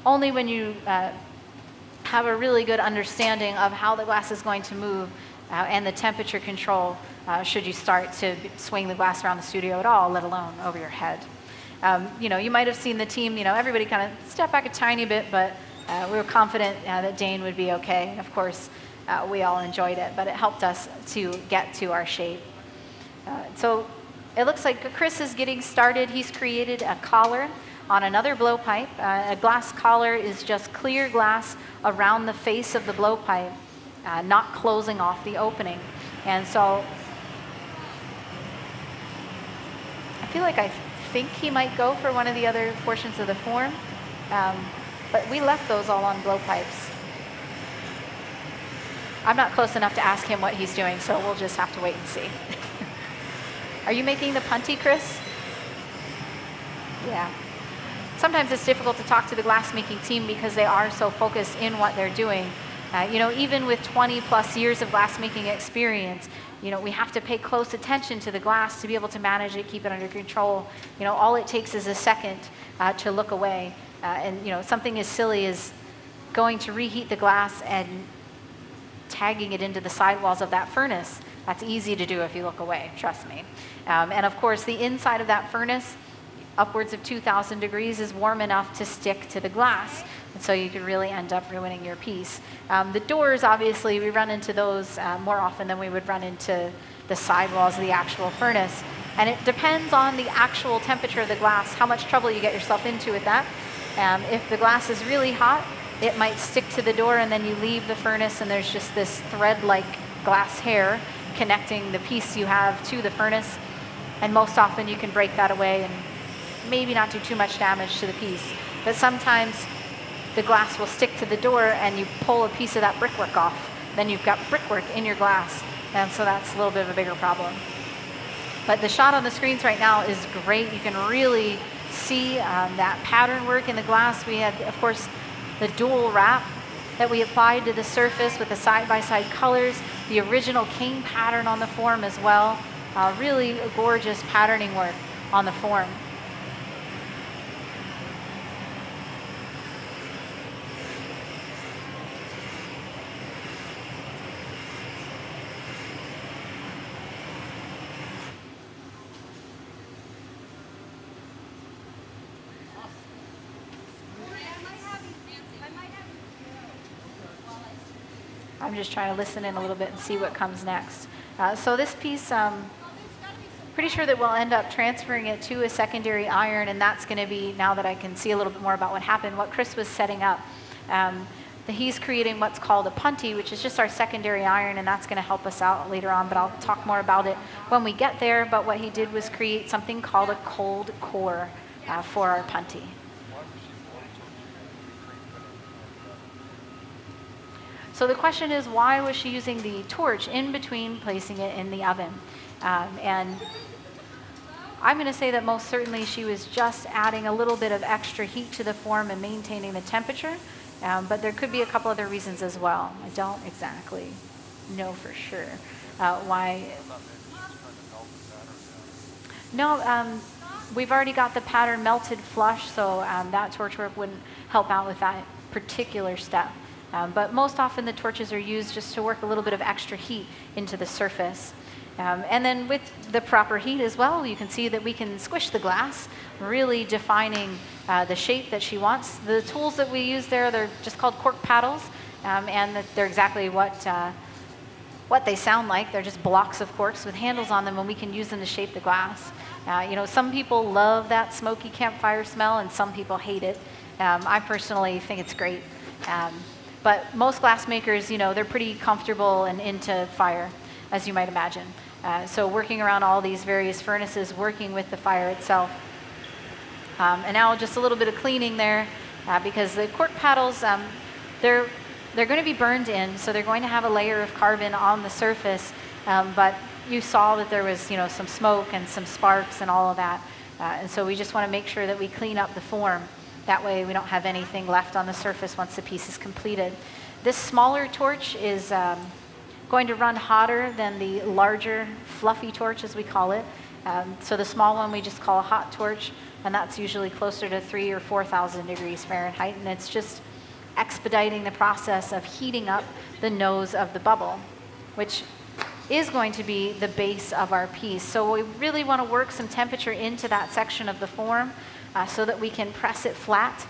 only when you have a really good understanding of how the glass is going to move and the temperature control should you start to swing the glass around the studio at all, let alone over your head. You might have seen the team, everybody kind of step back a tiny bit, but we were confident that Dane would be okay. And of course, we all enjoyed it, but it helped us to get to our shape. So it looks like Chris is getting started. He's created a collar on another blowpipe. A glass collar is just clear glass around the face of the blowpipe, not closing off the opening. And so I feel like I think he might go for one of the other portions of the form, but we left those all on blowpipes. I'm not close enough to ask him what he's doing, so we'll just have to wait and see. Are you making the punty, Chris? Yeah. Sometimes it's difficult to talk to the glassmaking team because they are so focused in what they're doing. Even with 20 plus years of glassmaking experience, we have to pay close attention to the glass to be able to manage it, keep it under control. All it takes is a second to look away. Something as silly as going to reheat the glass and tagging it into the sidewalls of that furnace. That's easy to do if you look away, trust me. And of course, the inside of that furnace, upwards of 2,000 degrees, is warm enough to stick to the glass. And so you could really end up ruining your piece. The doors, obviously, we run into those more often than we would run into the sidewalls of the actual furnace. And it depends on the actual temperature of the glass, how much trouble you get yourself into with that. If the glass is really hot, it might stick to the door and then you leave the furnace and there's just this thread-like glass hair connecting the piece you have to the furnace. And most often you can break that away and maybe not do too much damage to the piece. But sometimes the glass will stick to the door and you pull a piece of that brickwork off. Then you've got brickwork in your glass. And so that's a little bit of a bigger problem. But the shot on the screens right now is great. You can really see that pattern work in the glass. We had, of course, the dual wrap that we applied to the surface with the side-by-side colors, the original cane pattern on the form as well. Really gorgeous patterning work on the form. I'm just trying to listen in a little bit and see what comes next. So this piece, pretty sure that we'll end up transferring it to a secondary iron, and that's going to be, now that I can see a little bit more about what happened, what Chris was setting up. He's creating what's called a punty, which is just our secondary iron, and that's going to help us out later on, but I'll talk more about it when we get there. But what he did was create something called a cold core for our punty. So the question is, why was she using the torch in between placing it in the oven? And I'm going to say that most certainly she was just adding a little bit of extra heat to the form and maintaining the temperature, but there could be a couple other reasons as well. I don't exactly know for sure why. No, we've already got the pattern melted flush, so that torch work wouldn't help out with that particular step. But most often the torches are used just to work a little bit of extra heat into the surface. And then with the proper heat as well, you can see that we can squish the glass, really defining the shape that she wants. The tools that we use there, they're just called cork paddles, and they're exactly what they sound like. They're just blocks of corks with handles on them, and we can use them to shape the glass. Some people love that smoky campfire smell, and some people hate it. I personally think it's great. But most glass makers, they're pretty comfortable and into fire, as you might imagine. So working around all these various furnaces, working with the fire itself. And now just a little bit of cleaning there, because the cork paddles, they're going to be burned in, so they're going to have a layer of carbon on the surface. But you saw that there was, some smoke and some sparks and all of that. And so we just want to make sure that we clean up the form. That way we don't have anything left on the surface once the piece is completed. This smaller torch is going to run hotter than the larger fluffy torch, as we call it. So the small one we just call a hot torch, and that's usually closer to 3,000 or 4,000 degrees Fahrenheit, and it's just expediting the process of heating up the nose of the bubble, which is going to be the base of our piece. So we really want to work some temperature into that section of the form, so that we can press it flat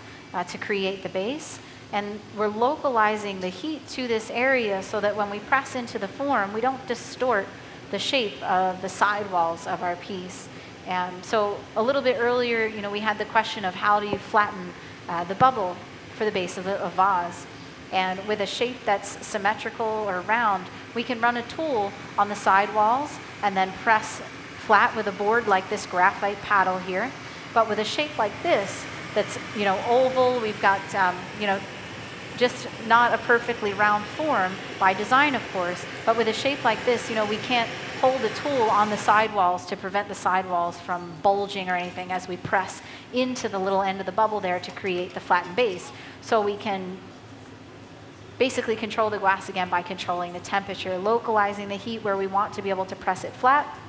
to create the base. And we're localizing the heat to this area so that when we press into the form, we don't distort the shape of the sidewalls of our piece. So a little bit earlier, we had the question of how do you flatten the bubble for the base of a vase. And with a shape that's symmetrical or round, we can run a tool on the sidewalls and then press flat with a board like this graphite paddle here. But with a shape like this, that's, oval, we've got, just not a perfectly round form by design, of course, but with a shape like this, we can't hold a tool on the sidewalls to prevent the sidewalls from bulging or anything as we press into the little end of the bubble there to create the flattened base. So we can basically control the glass again by controlling the temperature, localizing the heat where we want to be able to press it flat,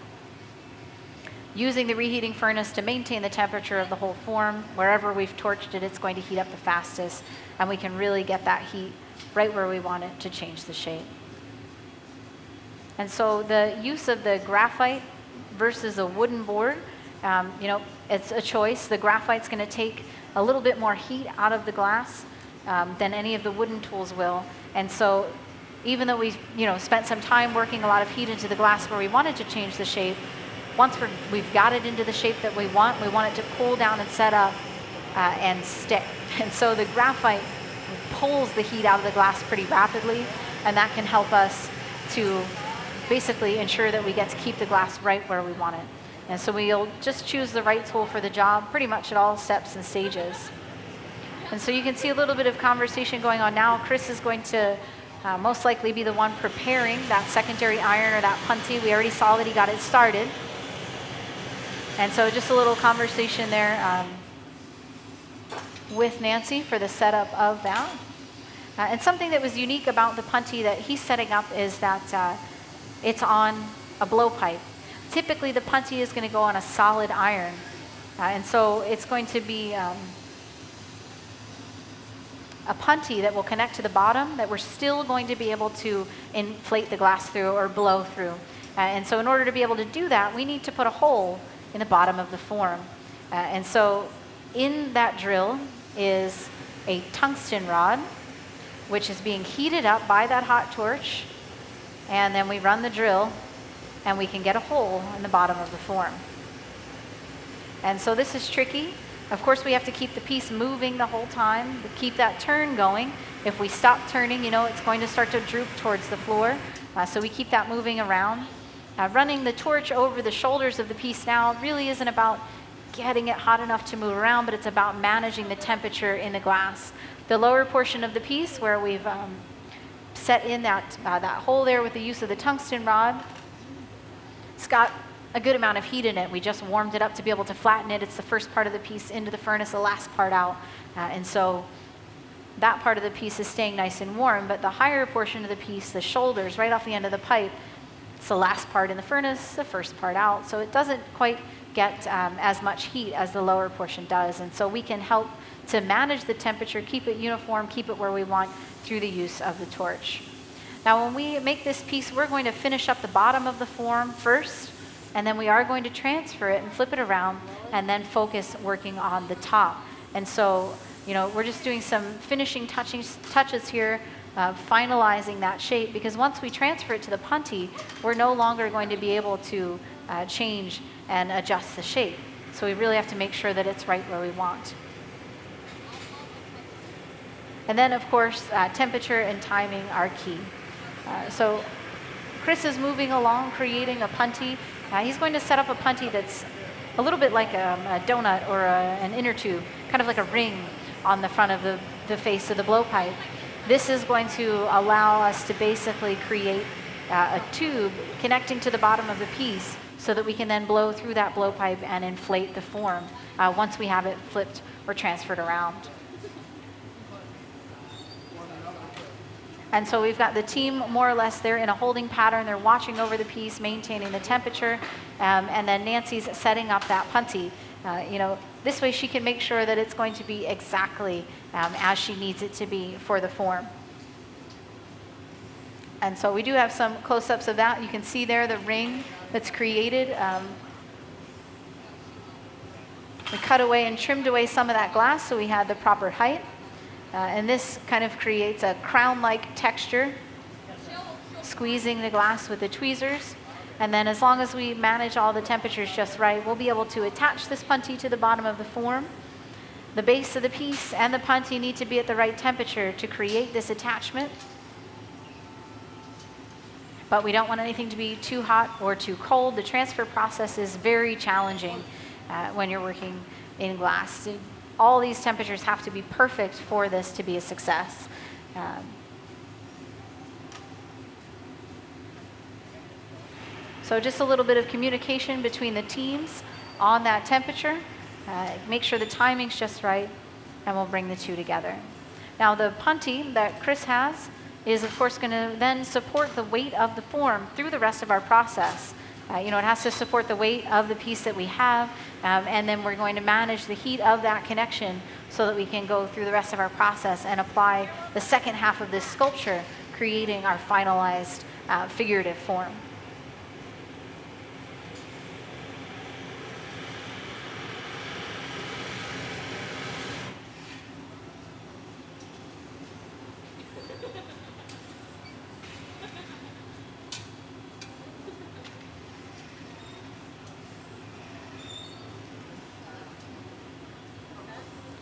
using the reheating furnace to maintain the temperature of the whole form. Wherever we've torched it, it's going to heat up the fastest, and we can really get that heat right where we want it to change the shape. And so the use of the graphite versus a wooden board, it's a choice. The graphite's going to take a little bit more heat out of the glass than any of the wooden tools will. And so even though we've spent some time working a lot of heat into the glass where we wanted to change the shape, once we've got it into the shape that we want it to cool down and set up and stick. And so the graphite pulls the heat out of the glass pretty rapidly, and that can help us to basically ensure that we get to keep the glass right where we want it. And so we'll just choose the right tool for the job pretty much at all steps and stages. And so you can see a little bit of conversation going on now. Chris is going to most likely be the one preparing that secondary iron or that punty. We already saw that he got it started. And so just a little conversation there. with Nancy for the setup of that. And something that was unique about the punty that he's setting up is that it's on a blowpipe. Typically, the punty is going to go on a solid iron. And so it's going to be a punty that will connect to the bottom that we're still going to be able to inflate the glass through or blow through. And so in order to be able to do that, we need to put a hole in the bottom of the form. And so in that drill is a tungsten rod, which is being heated up by that hot torch. And then we run the drill, and we can get a hole in the bottom of the form. And so this is tricky. Of course, we have to keep the piece moving the whole time, to keep that turn going. If we stop turning, it's going to start to droop towards the floor. So we keep that moving around. Running the torch over the shoulders of the piece now really isn't about getting it hot enough to move around, but it's about managing the temperature in the glass. The lower portion of the piece where we've set in that hole there with the use of the tungsten rod, it's got a good amount of heat in it. We just warmed it up to be able to flatten it. It's the first part of the piece into the furnace, the last part out. And so that part of the piece is staying nice and warm, but the higher portion of the piece, the shoulders right off the end of the pipe, it's the last part in the furnace, the first part out. So it doesn't quite get as much heat as the lower portion does. And so we can help to manage the temperature, keep it uniform, keep it where we want through the use of the torch. Now when we make this piece, we're going to finish up the bottom of the form first, and then we are going to transfer it and flip it around and then focus working on the top. And so, we're just doing some finishing touches here, finalizing that shape, because once we transfer it to the punty, we're no longer going to be able to change and adjust the shape. So we really have to make sure that it's right where we want. And then, of course, temperature and timing are key. So Chris is moving along, creating a punty. He's going to set up a punty that's a little bit like a donut or an inner tube, kind of like a ring on the front of the face of the blowpipe. This is going to allow us to basically create a tube connecting to the bottom of the piece so that we can then blow through that blowpipe and inflate the form once we have it flipped or transferred around. And so we've got the team more or less there in a holding pattern. They're watching over the piece, maintaining the temperature, and then Nancy's setting up that punty. This way she can make sure that it's going to be exactly as she needs it to be for the form. And so we do have some close-ups of that. You can see there the ring that's created. We cut away and trimmed away some of that glass so we had the proper height. And this kind of creates a crown-like texture, squeezing the glass with the tweezers. And then as long as we manage all the temperatures just right, we'll be able to attach this punty to the bottom of the form. The base of the piece and the punty need to be at the right temperature to create this attachment. But we don't want anything to be too hot or too cold. The transfer process is very challenging when you're working in glass. All these temperatures have to be perfect for this to be a success. So just a little bit of communication between the teams on that temperature. Make sure the timing's just right, and we'll bring the two together. Now the punty that Chris has is of course going to then support the weight of the form through the rest of our process. It has to support the weight of the piece that we have, and then we're going to manage the heat of that connection so that we can go through the rest of our process and apply the second half of this sculpture, creating our finalized figurative form.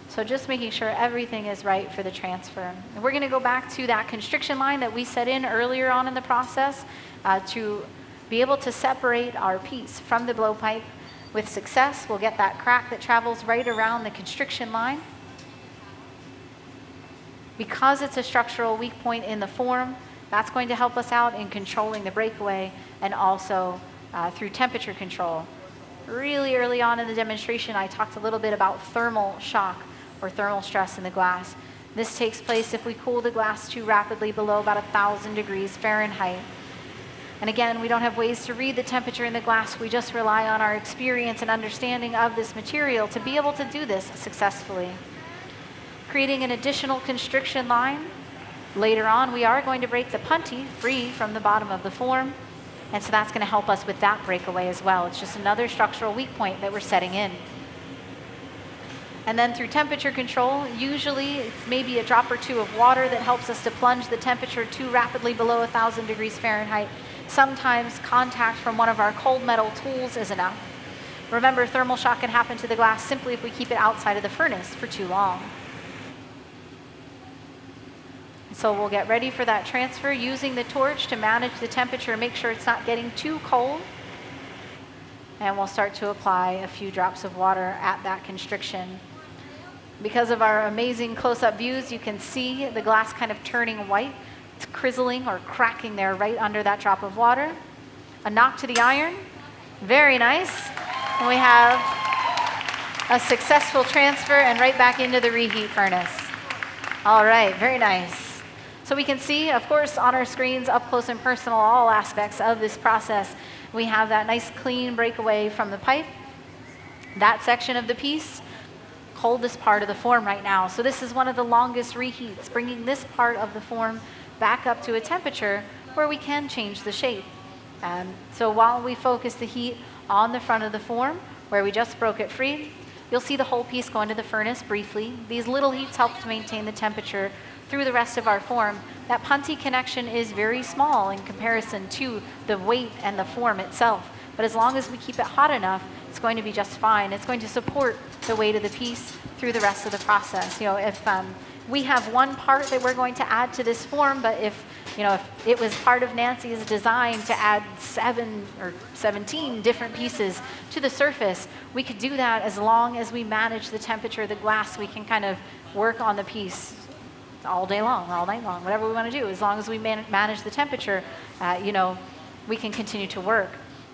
So just making sure everything is right for the transfer. And we're going to go back to that constriction line that we set in earlier on in the process to be able to separate our piece from the blowpipe with success. We'll get that crack that travels right around the constriction line. Because it's a structural weak point in the form, that's going to help us out in controlling the breakaway and also through temperature control. Really early on in the demonstration, I talked a little bit about thermal shock. or thermal stress in the glass. This takes place if we cool the glass too rapidly below about 1,000 degrees Fahrenheit. And again, we don't have ways to read the temperature in the glass. We just rely on our experience and understanding of this material to be able to do this successfully. Creating an additional constriction line. Later on, we are going to break the punty free from the bottom of the form. And so that's going to help us with that breakaway as well. It's just another structural weak point that we're setting in. And then through temperature control, usually it's maybe a drop or two of water that helps us to plunge the temperature too rapidly below 1,000 degrees Fahrenheit. Sometimes contact from one of our cold metal tools is enough. Remember, thermal shock can happen to the glass simply if we keep it outside of the furnace for too long. So we'll get ready for that transfer using the torch to manage the temperature, make sure it's not getting too cold. And we'll start to apply a few drops of water at that constriction. Because of our amazing close-up views, you can see the glass kind of turning white. It's crizzling or cracking there right under that drop of water. A knock to the iron. Very nice. And we have a successful transfer and right back into the reheat furnace. All right, very nice. So we can see, of course, on our screens, up close and personal, all aspects of this process. We have that nice clean breakaway from the pipe. That section of the piece, coldest part of the form right now. So this is one of the longest reheats, bringing this part of the form back up to a temperature where we can change the shape. So while we focus the heat on the front of the form, where we just broke it free, you'll see the whole piece go into the furnace briefly. These little heats help to maintain the temperature through the rest of our form. That punty connection is very small in comparison to the weight and the form itself. But as long as we keep it hot enough, it's going to be just fine. It's going to support the weight of the piece through the rest of the process. You know, if we have one part that we're going to add to this form, but if it was part of Nancy's design to add 7 or 17 different pieces to the surface, we could do that as long as we manage the temperature of the glass. We can kind of work on the piece all day long, all night long, whatever we want to do. As long as we manage the temperature, we can continue to work.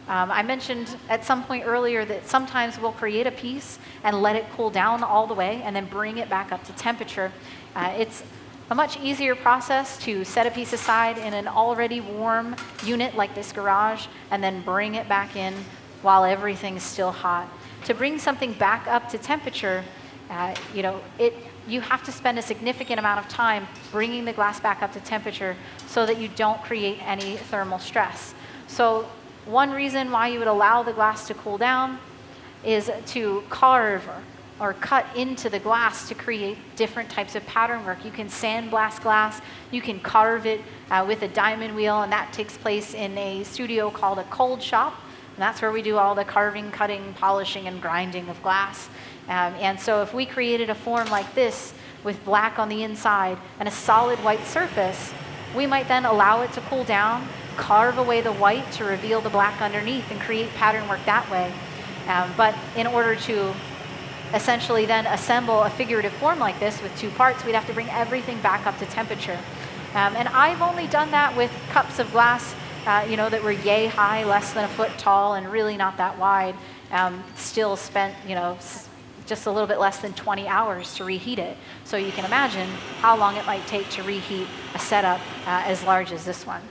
I mentioned at some point earlier that sometimes we'll create a piece and let it cool down all the way and then bring it back up to temperature. It's a much easier process to set a piece aside in an already warm unit like this garage and then bring it back in while everything's still hot. To bring something back up to temperature, you have to spend a significant amount of time bringing the glass back up to temperature so that you don't create any thermal stress. So one reason why you would allow the glass to cool down is to carve or cut into the glass to create different types of pattern work. You can sandblast glass, you can carve it with a diamond wheel, and that takes place in a studio called a cold shop. And that's where we do all the carving, cutting, polishing, and grinding of glass. And so if we created a form like this with black on the inside and a solid white surface, we might then allow it to cool down, carve away the white to reveal the black underneath and create pattern work that way. But in order to essentially then assemble a figurative form like this with 2 parts, we'd have to bring everything back up to temperature. And I've only done that with cups of glass that were yay high, less than a foot tall, and really not that wide. Still spent, just a little bit less than 20 hours to reheat it. So you can imagine how long it might take to reheat a setup as large as this one.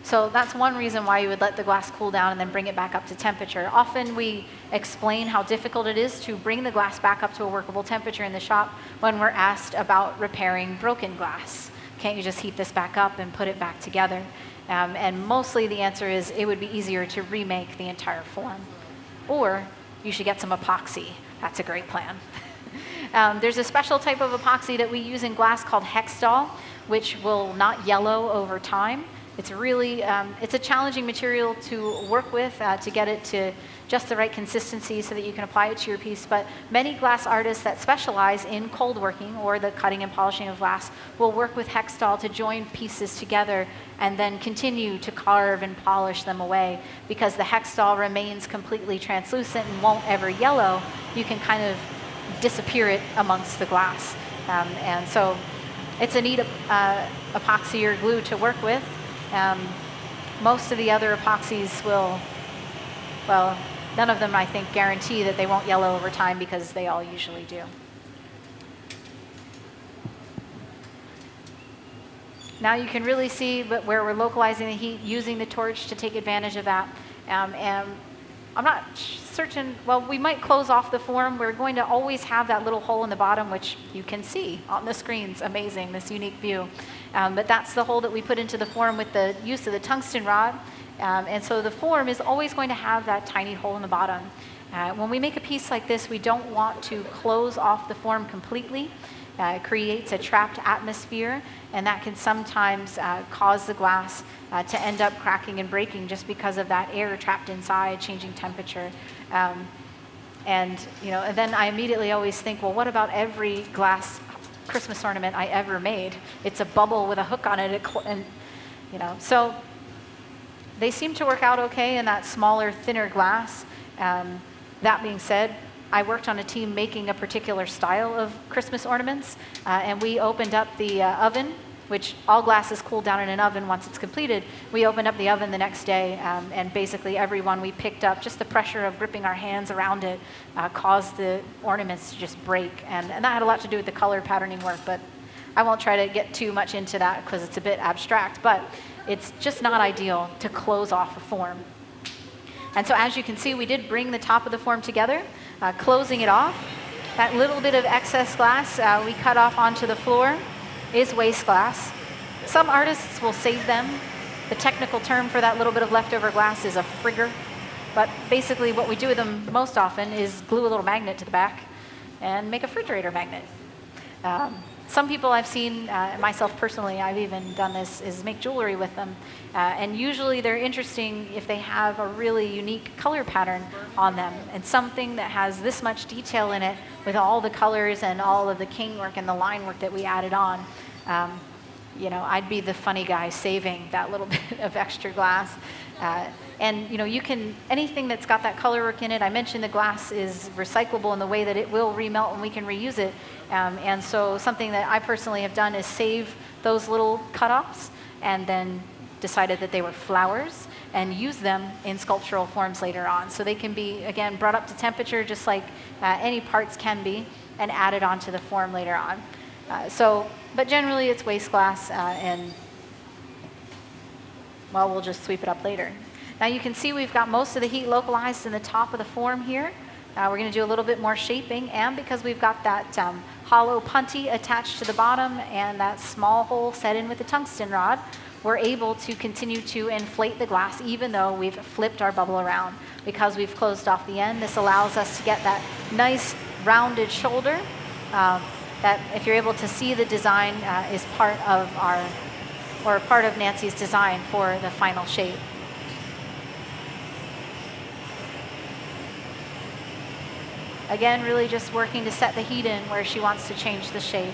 So that's one reason why you would let the glass cool down and then bring it back up to temperature. Often we explain how difficult it is to bring the glass back up to a workable temperature in the shop when we're asked about repairing broken glass. Can't you just heat this back up and put it back together? And mostly the answer is it would be easier to remake the entire form. Or you should get some epoxy. That's a great plan. There's a special type of epoxy that we use in glass called Hextol, which will not yellow over time. It's really, it's a challenging material to work with to get it to just the right consistency so that you can apply it to your piece. But many glass artists that specialize in cold working or the cutting and polishing of glass will work with Hextol to join pieces together and then continue to carve and polish them away. Because the Hextol remains completely translucent and won't ever yellow, you can kind of disappear it amongst the glass. And so it's a neat epoxy or glue to work with. Most of the other epoxies will, well, none of them I think guarantee that they won't yellow over time because they all usually do. Now you can really see where we're localizing the heat, using the torch to take advantage of that. And I'm not certain, well, we might close off the form. We're going to always have that little hole in the bottom, which you can see on the screens. Amazing, this unique view. But that's the hole that we put into the form with the use of the tungsten rod. And so the form is always going to have that tiny hole in the bottom. When we make a piece like this, we don't want to close off the form completely. It creates a trapped atmosphere, and that can sometimes cause the glass to end up cracking and breaking just because of that air trapped inside, changing temperature. And then I immediately always think, well, what about every glass Christmas ornament I ever made? It's a bubble with a hook on it, So they seem to work out okay in that smaller, thinner glass. That being said, I worked on a team making a particular style of Christmas ornaments, and we opened up the oven, which all glass is cooled down in an oven once it's completed. We opened up the oven the next day, and basically every one we picked up, just the pressure of gripping our hands around it caused the ornaments to just break. And that had a lot to do with the color patterning work, but I won't try to get too much into that because it's a bit abstract, but it's just not ideal to close off a form. And so as you can see, we did bring the top of the form together, closing it off. That little bit of excess glass we cut off onto the floor is waste glass. Some artists will save them. The technical term for that little bit of leftover glass is a frigger. But basically what we do with them most often is glue a little magnet to the back and make a refrigerator magnet. Some people I've seen, myself personally, I've even done this, is make jewelry with them. And usually they're interesting if they have a really unique color pattern on them and something that has this much detail in it with all the colors and all of the cane work and the line work that we added on. I'd be the funny guy saving that little bit of extra glass. And you can, anything that's got that color work in it, I mentioned the glass is recyclable in the way that it will remelt and we can reuse it. And so something that I personally have done is save those little cutoffs and then decided that they were flowers and use them in sculptural forms later on. So they can be, again, brought up to temperature just like any parts can be and added onto the form later on. But generally it's waste glass and, well, we'll just sweep it up later. Now you can see we've got most of the heat localized in the top of the form here. We're going to do a little bit more shaping, and because we've got that hollow punty attached to the bottom and that small hole set in with the tungsten rod, we're able to continue to inflate the glass even though we've flipped our bubble around. Because we've closed off the end, this allows us to get that nice rounded shoulder that, if you're able to see the design, is part of Nancy's design for the final shape. Again, really just working to set the heat in where she wants to change the shape.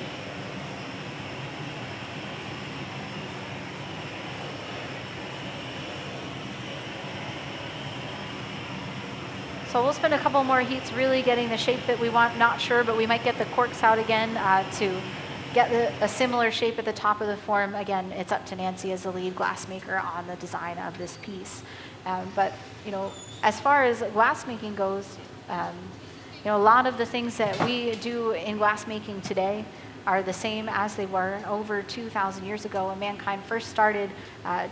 So we'll spend a couple more heats really getting the shape that we want. Not sure, but we might get the corks out again to get a similar shape at the top of the form. Again, it's up to Nancy as the lead glassmaker on the design of this piece. But as far as glassmaking goes, a lot of the things that we do in glassmaking today are the same as they were over 2,000 years ago when mankind first started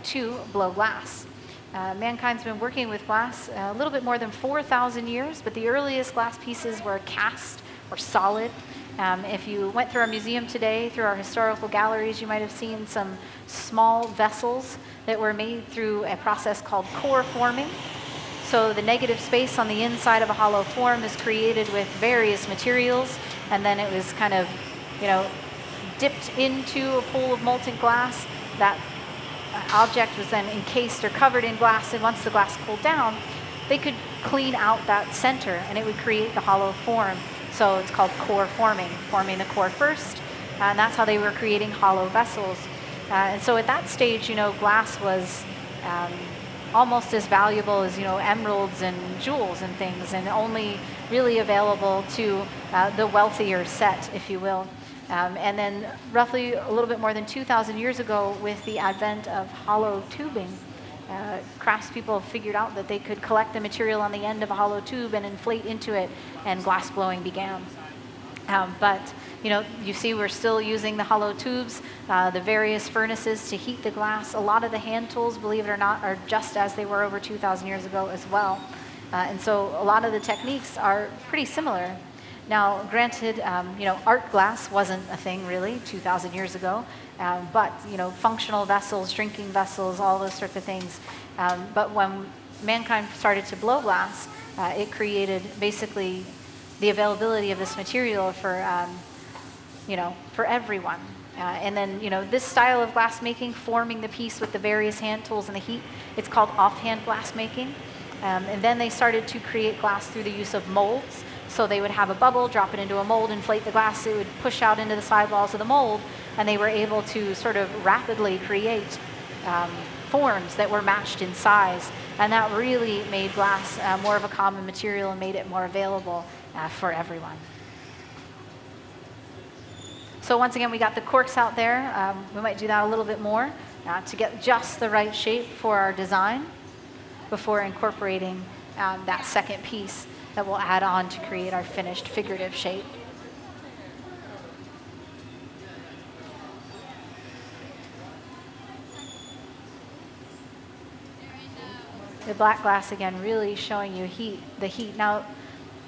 to blow glass. Mankind's been working with glass a little bit more than 4,000 years, but the earliest glass pieces were cast or solid. If you went through our museum today, through our historical galleries, you might have seen some small vessels that were made through a process called core forming. So the negative space on the inside of a hollow form is created with various materials, and then it was kind of, dipped into a pool of molten glass. That object was then encased or covered in glass, and once the glass cooled down, they could clean out that center, and it would create the hollow form. So it's called core forming the core first, and that's how they were creating hollow vessels. And so at that stage, glass was almost as valuable as emeralds and jewels and things, and only really available to the wealthier set, if you will. And then roughly a little bit more than 2,000 years ago, with the advent of hollow tubing, craftspeople figured out that they could collect the material on the end of a hollow tube and inflate into it, and glass blowing began. But You see we're still using the hollow tubes, the various furnaces to heat the glass. A lot of the hand tools, believe it or not, are just as they were over 2,000 years ago as well. And so a lot of the techniques are pretty similar. Now, granted, art glass wasn't a thing really 2,000 years ago, but functional vessels, drinking vessels, all those sorts of things. But when mankind started to blow glass, it created basically the availability of this material for everyone. And then, this style of glass making, forming the piece with the various hand tools and the heat, it's called offhand glass making. And then they started to create glass through the use of molds. So they would have a bubble, drop it into a mold, inflate the glass, it would push out into the sidewalls of the mold, and they were able to sort of rapidly create forms that were matched in size. And that really made glass more of a common material and made it more available for everyone. So once again, we got the corks out there. We might do that a little bit more to get just the right shape for our design before incorporating that second piece that we'll add on to create our finished figurative shape. The black glass again really showing you the heat. Now,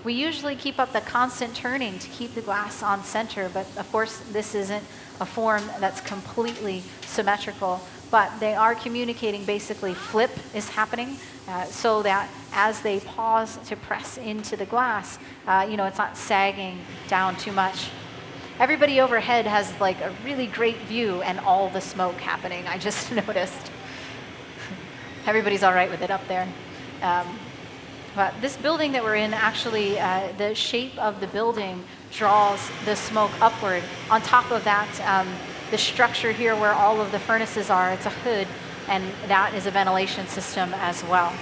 we usually keep up the constant turning to keep the glass on center, but of course this isn't a form that's completely symmetrical, but they are communicating basically flip is happening so that as they pause to press into the glass, it's not sagging down too much. Everybody overhead has like a really great view and all the smoke happening, I just noticed. Everybody's all right with it up there. But this building that we're in, actually, the shape of the building draws the smoke upward. On top of that, the structure here where all of the furnaces are, it's a hood, and that is a ventilation system as well.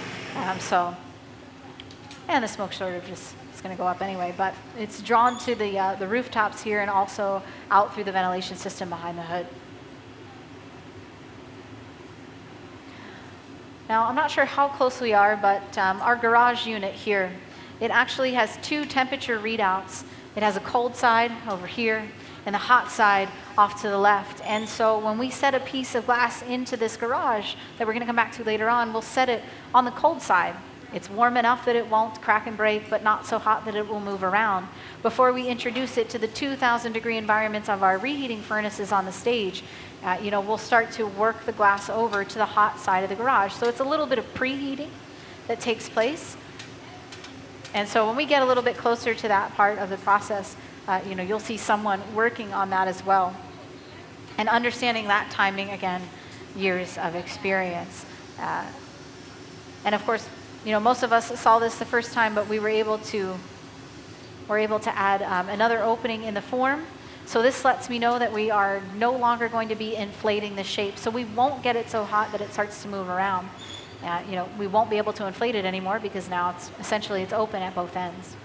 And the smoke sort of just, it's going to go up anyway, but it's drawn to the rooftops here and also out through the ventilation system behind the hood. Now, I'm not sure how close we are, but our garage unit here, it actually has two temperature readouts. It has a cold side over here and the hot side off to the left. And so when we set a piece of glass into this garage that we're going to come back to later on, we'll set it on the cold side. It's warm enough that it won't crack and break, but not so hot that it will move around. Before we introduce it to the 2,000 degree environments of our reheating furnaces on the stage, we'll start to work the glass over to the hot side of the garage. So it's a little bit of preheating that takes place. And so when we get a little bit closer to that part of the process, you'll see someone working on that as well. And understanding that timing, again, years of experience. And of course, most of us saw this the first time, but we were able to add another opening in the form. So this lets me know that we are no longer going to be inflating the shape. So we won't get it so hot that it starts to move around. We won't be able to inflate it anymore because now it's essentially open at both ends.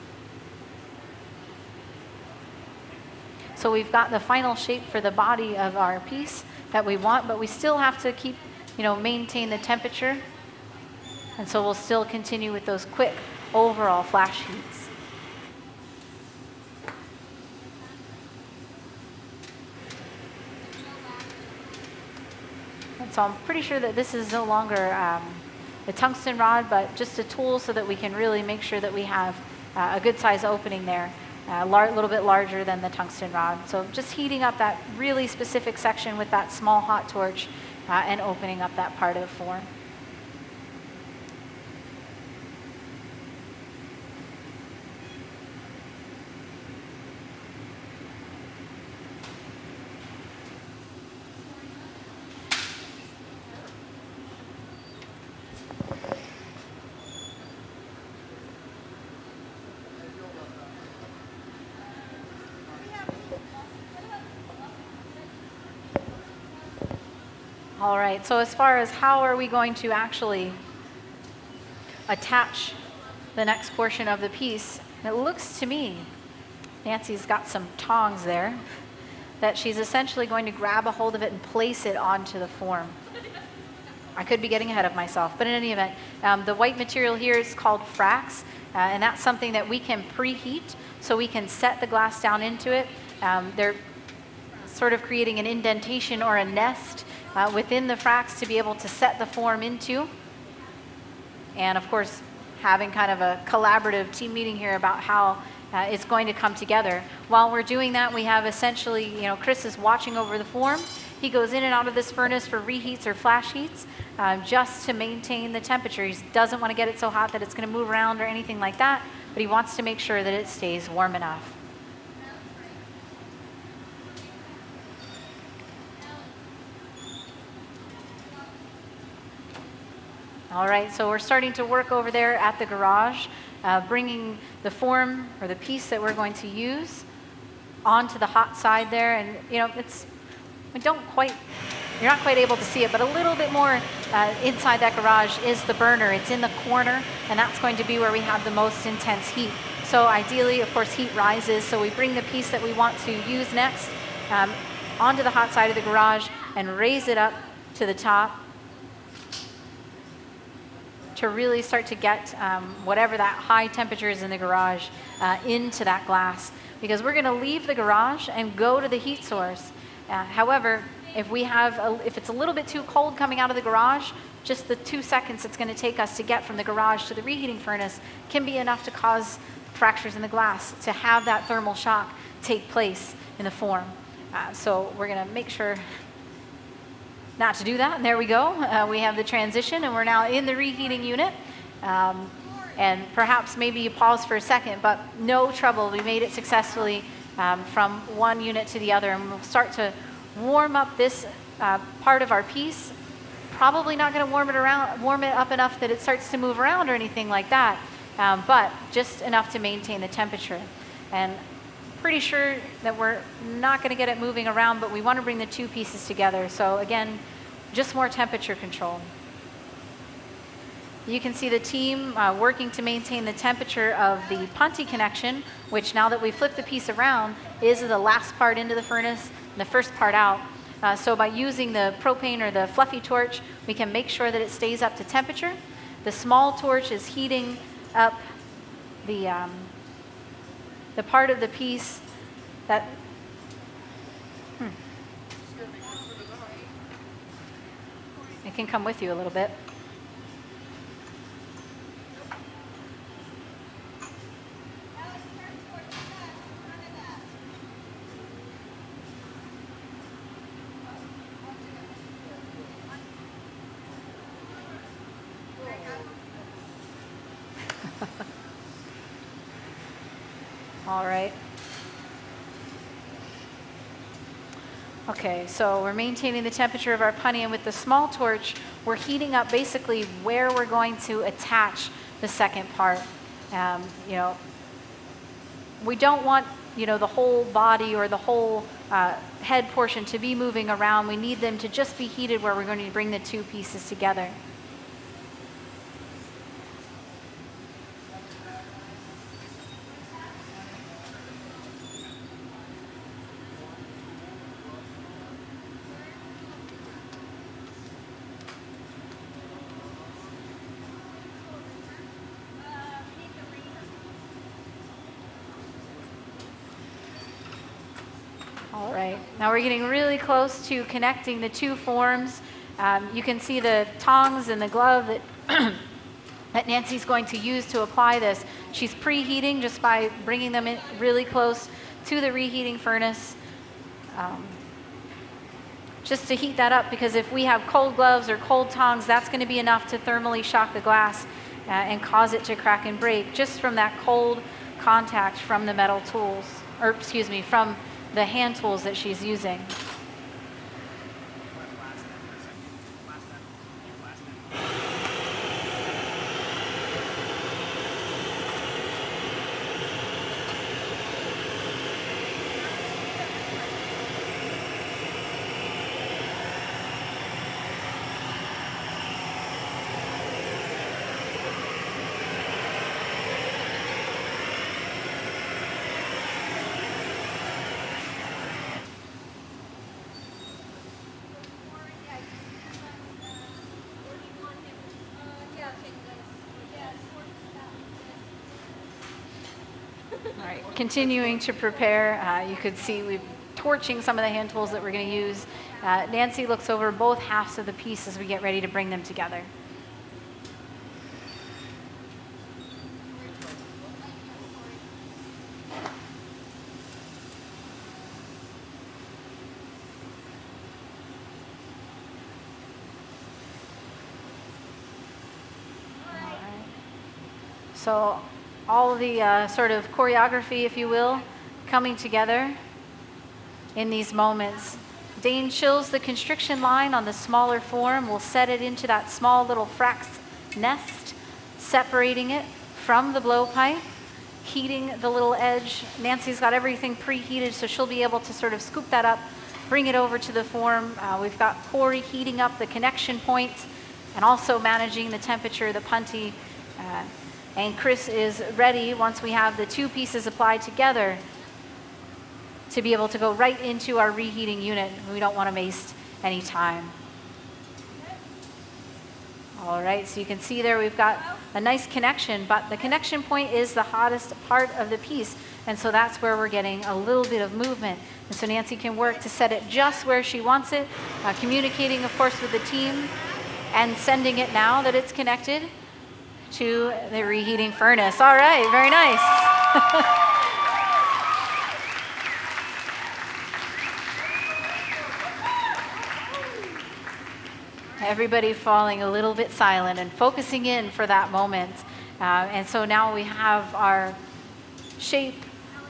So we've got the final shape for the body of our piece that we want, but we still have to keep, maintain the temperature. And so we'll still continue with those quick overall flash heats. And so I'm pretty sure that this is no longer a tungsten rod, but just a tool so that we can really make sure that we have a good size opening there, a little bit larger than the tungsten rod. So just heating up that really specific section with that small hot torch and opening up that part of the form. All right, so as far as how are we going to actually attach the next portion of the piece, it looks to me, Nancy's got some tongs there, that she's essentially going to grab a hold of it and place it onto the form. I could be getting ahead of myself, but in any event, the white material here is called frax, and that's something that we can preheat, so we can set the glass down into it, They're sort of creating an indentation or a nest within the fracks to be able to set the form into. And of course, having kind of a collaborative team meeting here about how it's going to come together. While we're doing that, we have essentially, Chris is watching over the form. He goes in and out of this furnace for reheats or flash heats just to maintain the temperature. He doesn't want to get it so hot that it's going to move around or anything like that, but he wants to make sure that it stays warm enough. All right, so we're starting to work over there at the garage, bringing the form or the piece that we're going to use onto the hot side there. And you're not quite able to see it, but a little bit more inside that garage is the burner. It's in the corner, and that's going to be where we have the most intense heat. So ideally, of course, heat rises. So we bring the piece that we want to use next onto the hot side of the garage and raise it up to the top to really start to get whatever that high temperature is in the garage into that glass. Because we're going to leave the garage and go to the heat source. However, if it's a little bit too cold coming out of the garage, just the 2 seconds it's going to take us to get from the garage to the reheating furnace can be enough to cause fractures in the glass, to have that thermal shock take place in the form. So we're going to make sure not to do that. And there we go. We have the transition, and we're now in the reheating unit. And perhaps maybe you pause for a second, but no trouble. We made it successfully from one unit to the other, and we'll start to warm up this part of our piece. Probably not going to warm it up enough that it starts to move around or anything like that, but just enough to maintain the temperature. And pretty sure that we're not going to get it moving around, but we want to bring the two pieces together. So again, just more temperature control. You can see the team working to maintain the temperature of the punty connection, which now that we flip the piece around is the last part into the furnace and the first part out. So by using the propane or the fluffy torch, we can make sure that it stays up to temperature. The small torch is heating up the part of the piece that it can come with you a little bit. All right. Okay, so we're maintaining the temperature of our punty, and with the small torch, we're heating up basically where we're going to attach the second part. We don't want, the whole body or the whole head portion to be moving around. We need them to just be heated where we're going to bring the two pieces together. All right, now we're getting really close to connecting the two forms. You can see the tongs and the glove that, that Nancy's going to use to apply this. She's preheating just by bringing them in really close to the reheating furnace. Just to heat that up, because if we have cold gloves or cold tongs, that's going to be enough to thermally shock the glass and cause it to crack and break just from that cold contact from the metal tools, or excuse me, from the hand tools that she's using. continuing to prepare. You could see we're torching some of the hand tools that we're going to use. Nancy looks over both halves of the piece as we get ready to bring them together. So all of the sort of choreography, if you will, coming together in these moments. Dane chills the constriction line on the smaller form. We'll set it into that small little frax nest, separating it from the blowpipe, heating the little edge. Nancy's got everything preheated, so she'll be able to sort of scoop that up, bring it over to the form. We've got Corey heating up the connection points and also managing the temperature, the punty. And Chris is ready once we have the two pieces applied together to be able to go right into our reheating unit. We don't want to waste any time. All right, so you can see there we've got a nice connection, but the connection point is the hottest part of the piece, and so that's where we're getting a little bit of movement. And so Nancy can work to set it just where she wants it, communicating, of course, with the team, and sending it now that it's connected to the reheating furnace. All right, very nice. Everybody falling a little bit silent and focusing in for that moment. And so now we have our shape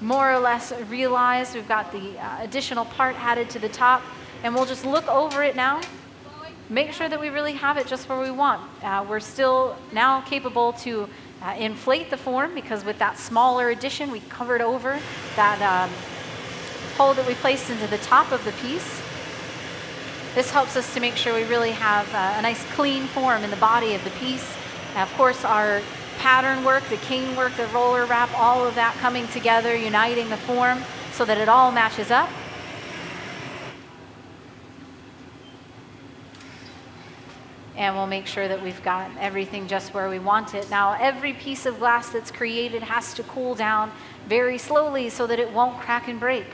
more or less realized. We've got the additional part added to the top, and we'll just look over it now. Make sure that we really have it just where we want. We're still now capable to inflate the form, because with that smaller addition, we covered over that hole that we placed into the top of the piece. This helps us to make sure we really have a nice clean form in the body of the piece. And of course, our pattern work, the cane work, the roller wrap, all of that coming together, uniting the form so that it all matches up. And we'll make sure that we've got everything just where we want it. Now, every piece of glass that's created has to cool down very slowly so that it won't crack and break.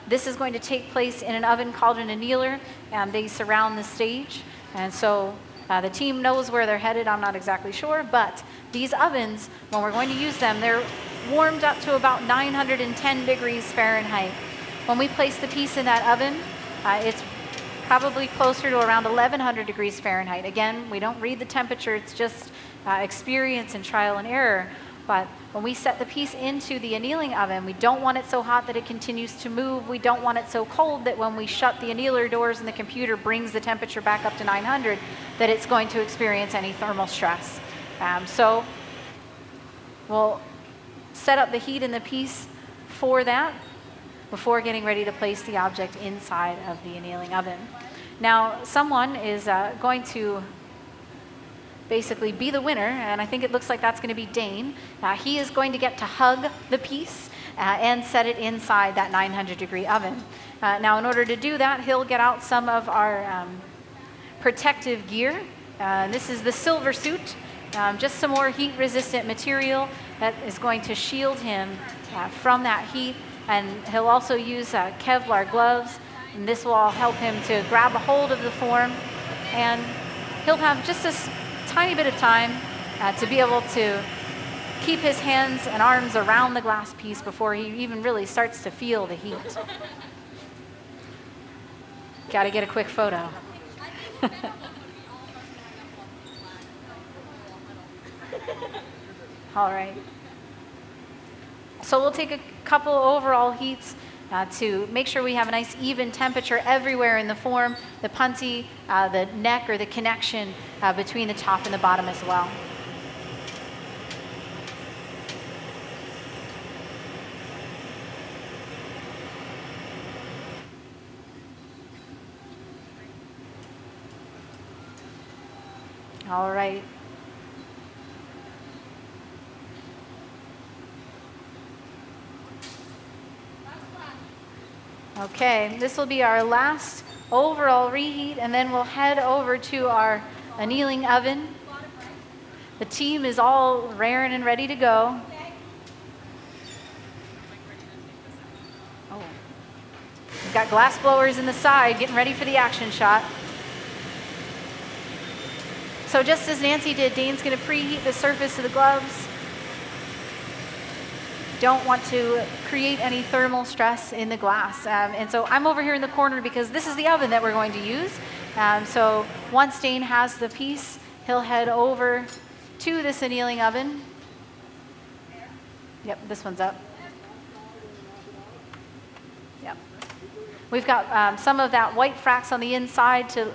This is going to take place in an oven cauldron annealer, and they surround the stage. And so the team knows where they're headed. I'm not exactly sure, but these ovens, when we're going to use them, they're warmed up to about 910 degrees Fahrenheit. When we place the piece in that oven, it's probably closer to around 1100 degrees Fahrenheit. Again, we don't read the temperature, it's just experience and trial and error. But when we set the piece into the annealing oven, we don't want it so hot that it continues to move. We don't want it so cold that when we shut the annealer doors and the computer brings the temperature back up to 900, that it's going to experience any thermal stress. So we'll set up the heat in the piece for that before getting ready to place the object inside of the annealing oven. Now, someone is going to basically be the winner, and I think it looks like that's going to be Dane. He is going to get to hug the piece and set it inside that 900-degree oven. Now, in order to do that, he'll get out some of our protective gear. This is the silver suit, just some more heat-resistant material that is going to shield him from that heat, and he'll also use Kevlar gloves, and this will all help him to grab a hold of the form, and he'll have just a tiny bit of time to be able to keep his hands and arms around the glass piece before he even really starts to feel the heat. Got to get a quick photo. All right. So we'll take a couple overall heats to make sure we have a nice even temperature everywhere in the form, the punty, the neck or the connection between the top and the bottom as well. All right. Okay, this will be our last overall reheat, and then we'll head over to our annealing oven. The team is all raring and ready to go. We've got glass blowers in the side, getting ready for the action shot. So just as Nancy did, Dane's going to preheat the surface of the gloves. Don't want to create any thermal stress in the glass. And so I'm over here in the corner because this is the oven that we're going to use. So once Dane has the piece, he'll head over to this annealing oven. Yep, this one's up. Yep. We've got some of that white frax on the inside to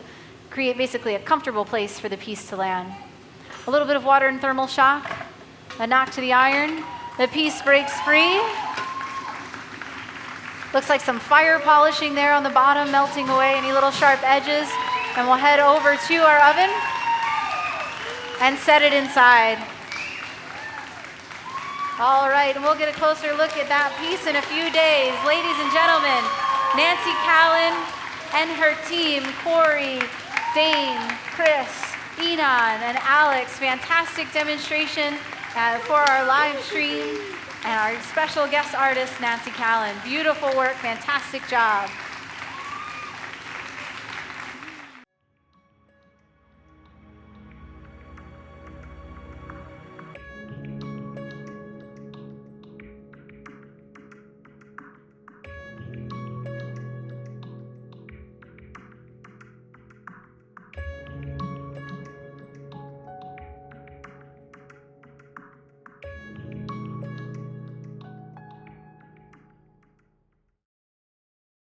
create basically a comfortable place for the piece to land. A little bit of water and thermal shock, a knock to the iron. The piece breaks free. Looks like some fire polishing there on the bottom, melting away any little sharp edges. And we'll head over to our oven and set it inside. All right, and we'll get a closer look at that piece in a few days. Ladies and gentlemen, Nancy Callan and her team, Corey, Dane, Chris, Enon, and Alex. Fantastic demonstration for our live stream. And our special guest artist, Nancy Callan. Beautiful work, fantastic job.